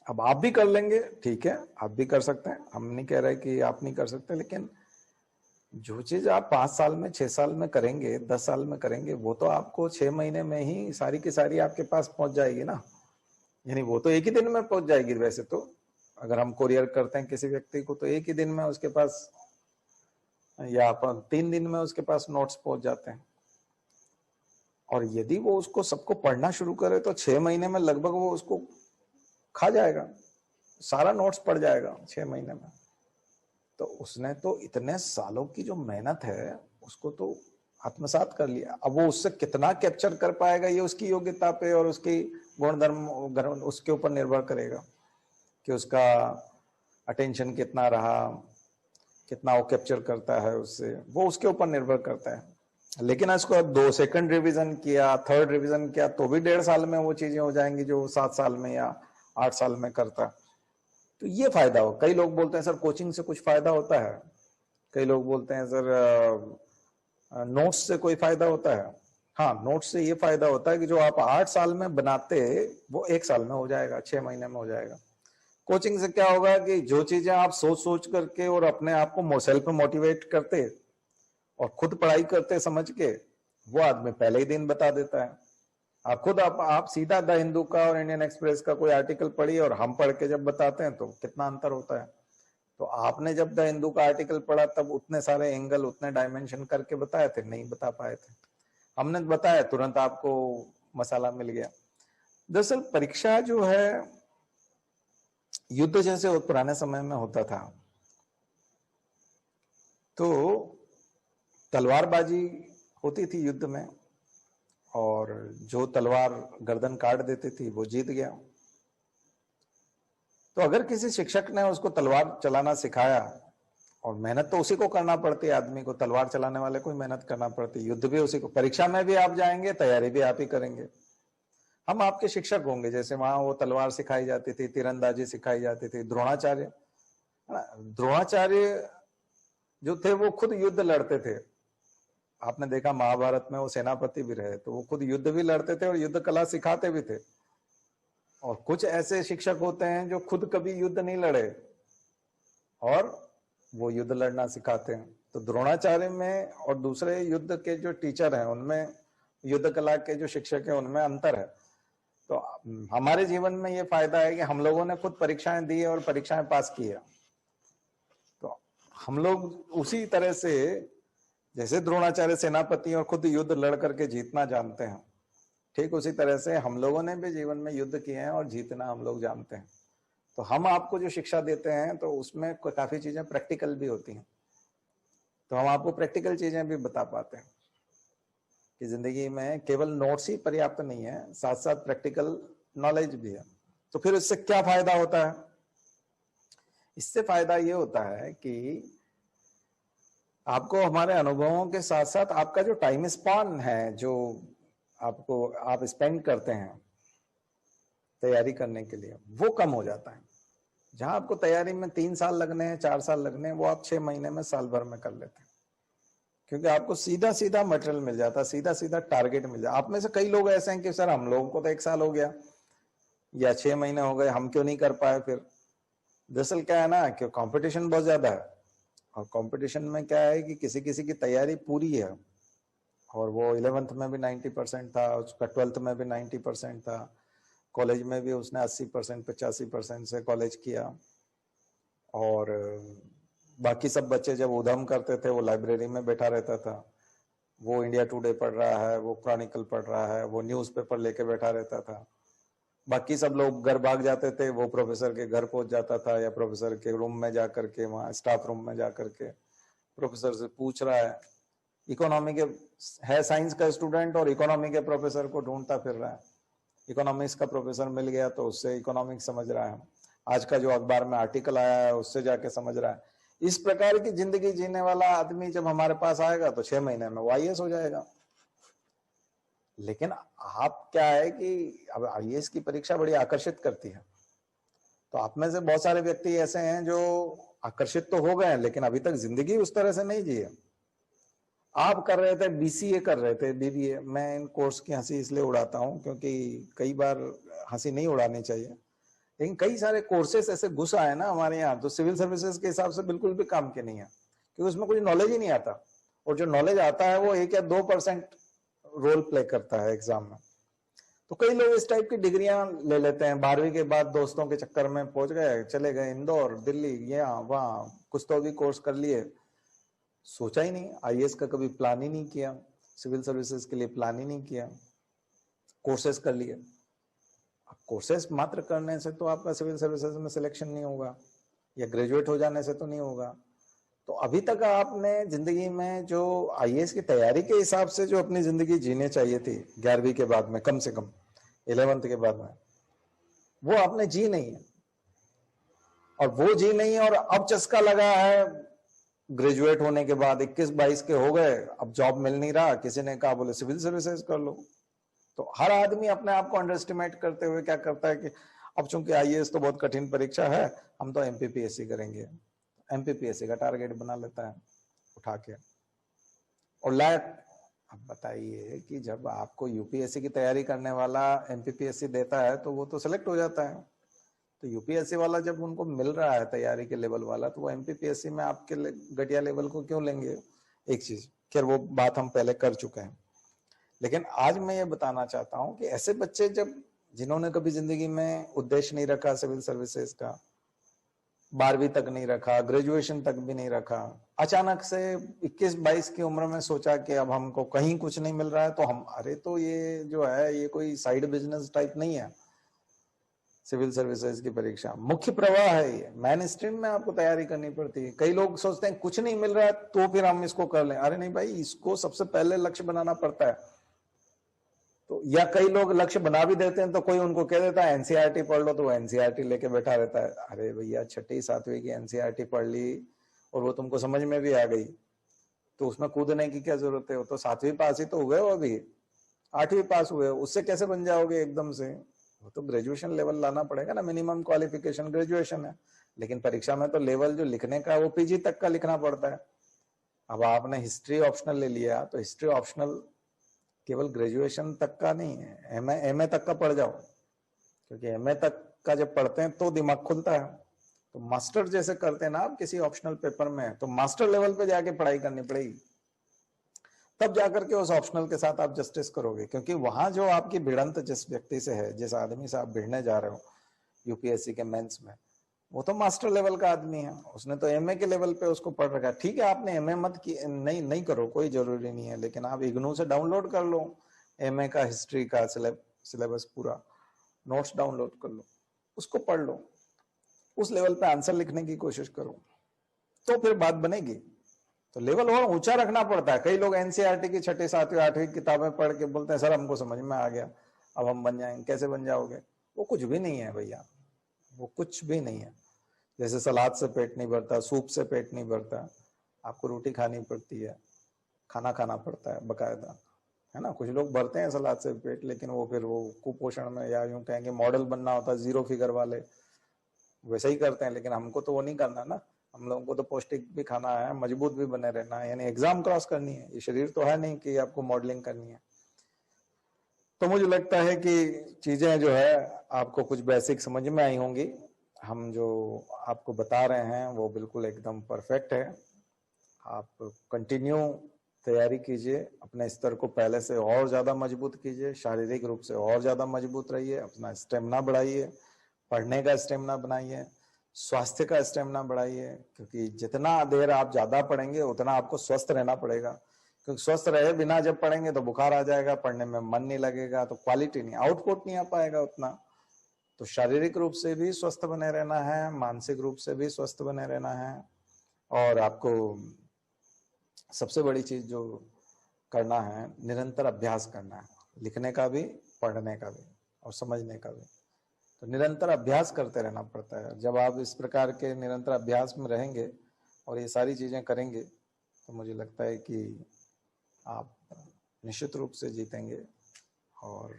अब आप भी कर लेंगे, ठीक है, आप भी कर सकते हैं, हम नहीं कह रहे कि आप नहीं कर सकते, लेकिन जो चीज आप 5 साल में, 6 साल में करेंगे, 10 साल में करेंगे, वो तो आपको 6 महीने में ही सारी की सारी आपके पास पहुंच जाएगी ना। यानी वो तो एक ही दिन में पहुंच जाएगी। वैसे तो अगर हम कोरियर करते हैं किसी व्यक्ति को तो एक ही दिन में उसके पास, या 3 दिन में उसके पास नोट्स पहुंच जाते हैं। और यदि वो उसको सबको पढ़ना शुरू करे तो 6 महीने में लगभग वो उसको खा जाएगा, सारा नोट्स पढ़ जाएगा 6 महीने में। तो उसने तो इतने सालों की जो मेहनत है उसको तो आत्मसात कर लिया। अब वो उससे कितना कैप्चर कर पाएगा ये उसकी योग्यता पे और उसकी गुणधर्म उसके ऊपर निर्भर करेगा कि उसका अटेंशन कितना रहा, कितना वो कैप्चर करता है उससे, वो उसके ऊपर निर्भर करता है। लेकिन इसको 2 सेकंड रिवीजन किया, 3rd रिवीजन किया तो भी 1.5 साल में वो चीजें हो जाएंगी जो 7 साल में या 8 साल में करता। तो ये फायदा हो। कई लोग बोलते हैं सर कोचिंग से कुछ फायदा होता है, कई लोग बोलते हैं सर नोट्स से कोई फायदा होता है। हाँ, नोट्स से ये फायदा होता है कि जो आप 8 साल में बनाते वो 1 साल में हो जाएगा, 6 महीने में हो जाएगा। कोचिंग से क्या होगा कि जो चीजें आप सोच सोच करके और अपने आप को सेल्फ मोटिवेट करते और खुद पढ़ाई करते समझ के, वो आदमी पहले ही दिन बता देता है। आप खुद आप सीधा द हिंदू का और इंडियन एक्सप्रेस का कोई आर्टिकल पढ़िए और हम पढ़ के जब बताते हैं तो कितना अंतर होता है। तो आपने जब द हिंदू का आर्टिकल पढ़ा तब उतने सारे एंगल, उतने डायमेंशन करके बताए थे, नहीं बता पाए थे। हमने बताया, तुरंत आपको मसाला मिल गया। दरअसल परीक्षा जो है युद्ध जैसे पुराने समय में होता था, तो तलवारबाजी होती थी युद्ध में, और जो तलवार गर्दन काट देती थी वो जीत गया। तो अगर किसी शिक्षक ने उसको तलवार चलाना सिखाया, और मेहनत तो उसी को करना पड़ती है, आदमी को तलवार चलाने वाले को मेहनत करना पड़ती है, युद्ध भी उसी को, परीक्षा में भी आप जाएंगे, तैयारी भी आप ही करेंगे। हम आपके शिक्षक होंगे, जैसे वहां वो तलवार सिखाई जाती थी, तीरंदाजी सिखाई जाती थी। द्रोणाचार्य जो थे वो खुद युद्ध लड़ते थे। आपने देखा महाभारत में वो सेनापति भी रहे, तो वो खुद युद्ध भी लड़ते थे और युद्ध कला सिखाते भी थे। और कुछ ऐसे शिक्षक होते हैं जो खुद कभी युद्ध नहीं लड़े और वो युद्ध लड़ना सिखाते हैं। तो द्रोणाचार्य में और दूसरे युद्ध के जो टीचर हैं उनमें, युद्ध कला के जो शिक्षक हैं उनमें अंतर है। तो हमारे जीवन में ये फायदा है कि हम लोगों ने खुद परीक्षाएं दी और परीक्षाएं पास की है। तो हम लोग उसी तरह से जैसे द्रोणाचार्य सेनापति और खुद युद्ध लड़ करके जीतना जानते हैं, ठीक उसी तरह से हम लोगों ने भी जीवन में युद्ध किए हैं और जीतना हम लोग जानते हैं। तो हम आपको जो शिक्षा देते हैं तो उसमें काफी चीजें प्रैक्टिकल भी होती हैं, तो हम आपको प्रैक्टिकल चीजें भी बता पाते हैं कि जिंदगी में केवल नोट्स ही पर्याप्त नहीं है, साथ साथ प्रैक्टिकल नॉलेज भी है। तो फिर इससे क्या फायदा होता है? इससे फायदा ये होता है कि आपको हमारे अनुभवों के साथ साथ आपका जो टाइम स्पैन है, जो आप स्पेंड करते हैं तैयारी करने के लिए, वो कम हो जाता है। जहां आपको तैयारी में 3 साल लगने हैं, 4 साल लगने हैं, वो आप 6 महीने में, साल भर में कर लेते हैं, क्योंकि आपको सीधा सीधा मटेरियल मिल जाता है, सीधा सीधा टारगेट मिल जाता है। आप में से कई लोग ऐसे हैं कि सर हम लोगों को तो 1 साल हो गया या 6 महीने हो गए, हम क्यों नहीं कर पाए? फिर दरअसल क्या है ना कि कंपटीशन बहुत ज्यादा है, और कंपटीशन में क्या है कि किसी किसी की तैयारी पूरी है और वो 11th में भी 90% था, उसका 12th में भी 90% था, कॉलेज में भी उसने 80% 85% से कॉलेज किया, और बाकी सब बच्चे जब उधम करते थे वो लाइब्रेरी में बैठा रहता था, वो इंडिया टुडे पढ़ रहा है, वो क्रॉनिकल पढ़ रहा है, वो न्यूज़पेपर लेके बैठा रहता था। बाकी सब लोग घर भाग जाते थे, वो प्रोफेसर के घर पहुंच जाता था या प्रोफेसर के रूम में जाकर के, वहाँ स्टाफ रूम में जाकर के प्रोफेसर से पूछ रहा है। इकोनॉमी के है, साइंस का स्टूडेंट, और इकोनॉमी के प्रोफेसर को ढूंढता फिर रहा है। इकोनॉमिक्स का प्रोफेसर मिल गया तो उससे इकोनॉमिक्स समझ रहा है, आज का जो अखबार में आर्टिकल आया है उससे जाके समझ रहा है। इस प्रकार की जिंदगी जीने वाला आदमी जब हमारे पास आएगा तो 6 महीने में वो IAS हो जाएगा। लेकिन आप क्या है कि अब IAS की परीक्षा बड़ी आकर्षित करती है, तो आप में से बहुत सारे व्यक्ति ऐसे हैं जो आकर्षित तो हो गए हैं लेकिन अभी तक जिंदगी उस तरह से नहीं जी है। आप कर रहे थे BCA, कर रहे थे BBA। मैं इन कोर्स की हंसी इसलिए उड़ाता हूं क्योंकि कई बार हंसी नहीं उड़ानी चाहिए, लेकिन कई सारे कोर्सेस ऐसे घुस आए ना हमारे यहाँ, तो सिविल सर्विसेज के हिसाब से बिल्कुल भी काम के नहीं है, क्योंकि उसमें कुछ नॉलेज ही नहीं आता, और जो नॉलेज आता है वो 1 या 2% रोल प्ले करता है एग्जाम में। तो कई लोग इस टाइप की डिग्रियां ले लेते हैं, 12वीं के बाद दोस्तों के चक्कर में पहुंच गए, चले गए इंदौर, दिल्ली, यहाँ वहां, कुछ तो भी कोर्स कर लिए, सोचा ही नहीं, IAS का कभी प्लान ही नहीं किया, सिविल सर्विसेज के लिए प्लान ही नहीं किया, कोर्सेज कर लिए। कोर्सेज मात्र करने से तो आपका सिविल सर्विसेज में सिलेक्शन नहीं होगा, या ग्रेजुएट हो जाने से तो नहीं होगा। तो अभी तक आपने जिंदगी में जो IAS की तैयारी के हिसाब से जो अपनी जिंदगी जीने चाहिए थी 11वीं के बाद में, कम से कम 11th के बाद में, वो आपने जी नहीं है, और वो जी नहीं है, और अब चस्का लगा है ग्रेजुएट होने के बाद 21-22 के हो गए, अब जॉब मिल नहीं रहा, किसी ने कहा बोले सिविल सर्विसेज कर लो। तो हर आदमी अपने आप को अंडर एस्टिमेट करते हुए क्या करता है कि अब चूंकि IAS तो बहुत कठिन परीक्षा है, हम तो MPPSC करेंगे, MPPSC का टारगेट बना लेता है उठा के। और लायक, अब बताइए कि जब आपको UPSC की तैयारी करने वाला MPPSC देता है तो वो तो सिलेक्ट हो जाता है, तो UPSC वाला जब उनको मिल रहा है तैयारी के लेवल वाला, तो वो MPPSC में आपके घटिया लेवल को क्यों लेंगे? एक चीज, खैर वो बात हम पहले कर चुके हैं। लेकिन आज मैं ये बताना चाहता हूं कि ऐसे बच्चे जब, जिन्होंने कभी जिंदगी में उद्देश्य नहीं रखा सिविल सर्विसेज का, 12वीं तक नहीं रखा, ग्रेजुएशन तक भी नहीं रखा, अचानक से 21-22 की उम्र में सोचा कि अब हमको कहीं कुछ नहीं मिल रहा है तो हम, अरे तो ये जो है ये कोई साइड बिजनेस टाइप नहीं है, सिविल सर्विसेज की परीक्षा मुख्य प्रवाह है, ये मेन स्ट्रीम में आपको तैयारी करनी पड़ती है। कई लोग सोचते हैं कुछ नहीं मिल रहा है तो फिर हम इसको कर लें, अरे नहीं भाई, इसको सबसे पहले लक्ष्य बनाना पड़ता है। तो या कई लोग लक्ष्य बना भी देते हैं तो कोई उनको कह देता है NCERT पढ़ लो, तो वो NCERT लेके बैठा रहता है। अरे भैया, 6ठी 7वीं की NCERT पढ़ ली और वो तुमको समझ में भी आ गई तो उसमें कूदने की क्या जरूरत है? वो तो 7वीं पास ही तो हुए हो, अभी 8वीं पास हुए, उससे कैसे बन जाओगे एकदम से? वो तो ग्रेजुएशन लेवल लाना पड़ेगा ना, मिनिमम क्वालिफिकेशन ग्रेजुएशन है, लेकिन परीक्षा में तो लेवल जो लिखने का वो PG तक का लिखना पड़ता है। अब आपने हिस्ट्री ऑप्शनल ले लिया तो हिस्ट्री ऑप्शनल केवल ग्रेजुएशन तक का नहीं है, MA तक का पढ़ जाओ, क्योंकि MA तक का जब पढ़ते हैं तो दिमाग खुलता है। तो मास्टर जैसे करते हैं ना आप किसी ऑप्शनल पेपर में, तो मास्टर लेवल पे जाके पढ़ाई करनी पड़ेगी, तब जाकर के उस ऑप्शनल के साथ आप जस्टिस करोगे। क्योंकि वहां जो आपकी भिड़ंत जिस व्यक्ति से है, जिस आदमी से आप भिड़ने जा रहे हो UPSC के मेंस में, वो तो मास्टर लेवल का आदमी है, उसने तो एमए के लेवल पे उसको पढ़ रखा है। ठीक है, आपने एमए मत की, नहीं नहीं करो, कोई जरूरी नहीं है, लेकिन आप इग्नू से डाउनलोड कर लो एमए का हिस्ट्री का सिलेबस पूरा, नोट्स डाउनलोड कर लो, उसको पढ़ लो, उस लेवल पे आंसर लिखने की कोशिश करो, तो फिर बात बनेगी। तो लेवल और ऊंचा रखना पड़ता है। कई लोग एनसीईआरटी की 6ठी 7वीं 8वीं किताबें पढ़ के बोलते हैं सर हमको समझ में आ गया, अब हम बन जाएंगे। कैसे बन जाओगे? वो कुछ भी नहीं है भैया, वो कुछ भी नहीं है। जैसे सलाद से पेट नहीं भरता, सूप से पेट नहीं भरता, आपको रोटी खानी पड़ती है, खाना खाना पड़ता है बकायदा, है ना। कुछ लोग भरते हैं सलाद से पेट, लेकिन वो फिर वो कुपोषण में, या यूं कहेंगे मॉडल बनना होता है, 0 फिगर वाले वैसे ही करते हैं। लेकिन हमको तो वो नहीं करना ना, हम लोगों को तो पौष्टिक भी खाना है, मजबूत भी बने रहना है, यानी एग्जाम क्रॉस करनी है। ये शरीर तो है नहीं कि आपको मॉडलिंग करनी है। तो मुझे लगता है कि चीजें जो है आपको कुछ बेसिक समझ में आई होंगी। हम जो आपको बता रहे हैं वो बिल्कुल एकदम परफेक्ट है। आप कंटिन्यू तैयारी कीजिए, अपने स्तर को पहले से और ज्यादा मजबूत कीजिए, शारीरिक रूप से और ज्यादा मजबूत रहिए, अपना स्टेमिना बढ़ाइए, पढ़ने का स्टेमिना बनाइए, स्वास्थ्य का स्टेमिना बढ़ाइए, क्योंकि जितना देर आप ज्यादा पढ़ेंगे उतना आपको स्वस्थ रहना पड़ेगा। क्योंकि स्वस्थ रहे बिना जब पढ़ेंगे तो बुखार आ जाएगा, पढ़ने में मन नहीं लगेगा, तो क्वालिटी नहीं, आउटपुट नहीं आ पाएगा उतना। तो शारीरिक रूप से भी स्वस्थ बने रहना है, मानसिक रूप से भी स्वस्थ बने रहना है। और आपको सबसे बड़ी चीज जो करना है, निरंतर अभ्यास करना है, लिखने का भी, पढ़ने का भी और समझने का भी। तो निरंतर अभ्यास करते रहना पड़ता है। जब आप इस प्रकार के निरंतर अभ्यास में रहेंगे और ये सारी चीजें करेंगे, तो मुझे लगता है कि आप निश्चित रूप से जीतेंगे और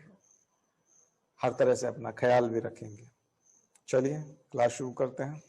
हर तरह से अपना ख्याल भी रखेंगे। चलिए क्लास शुरू करते हैं।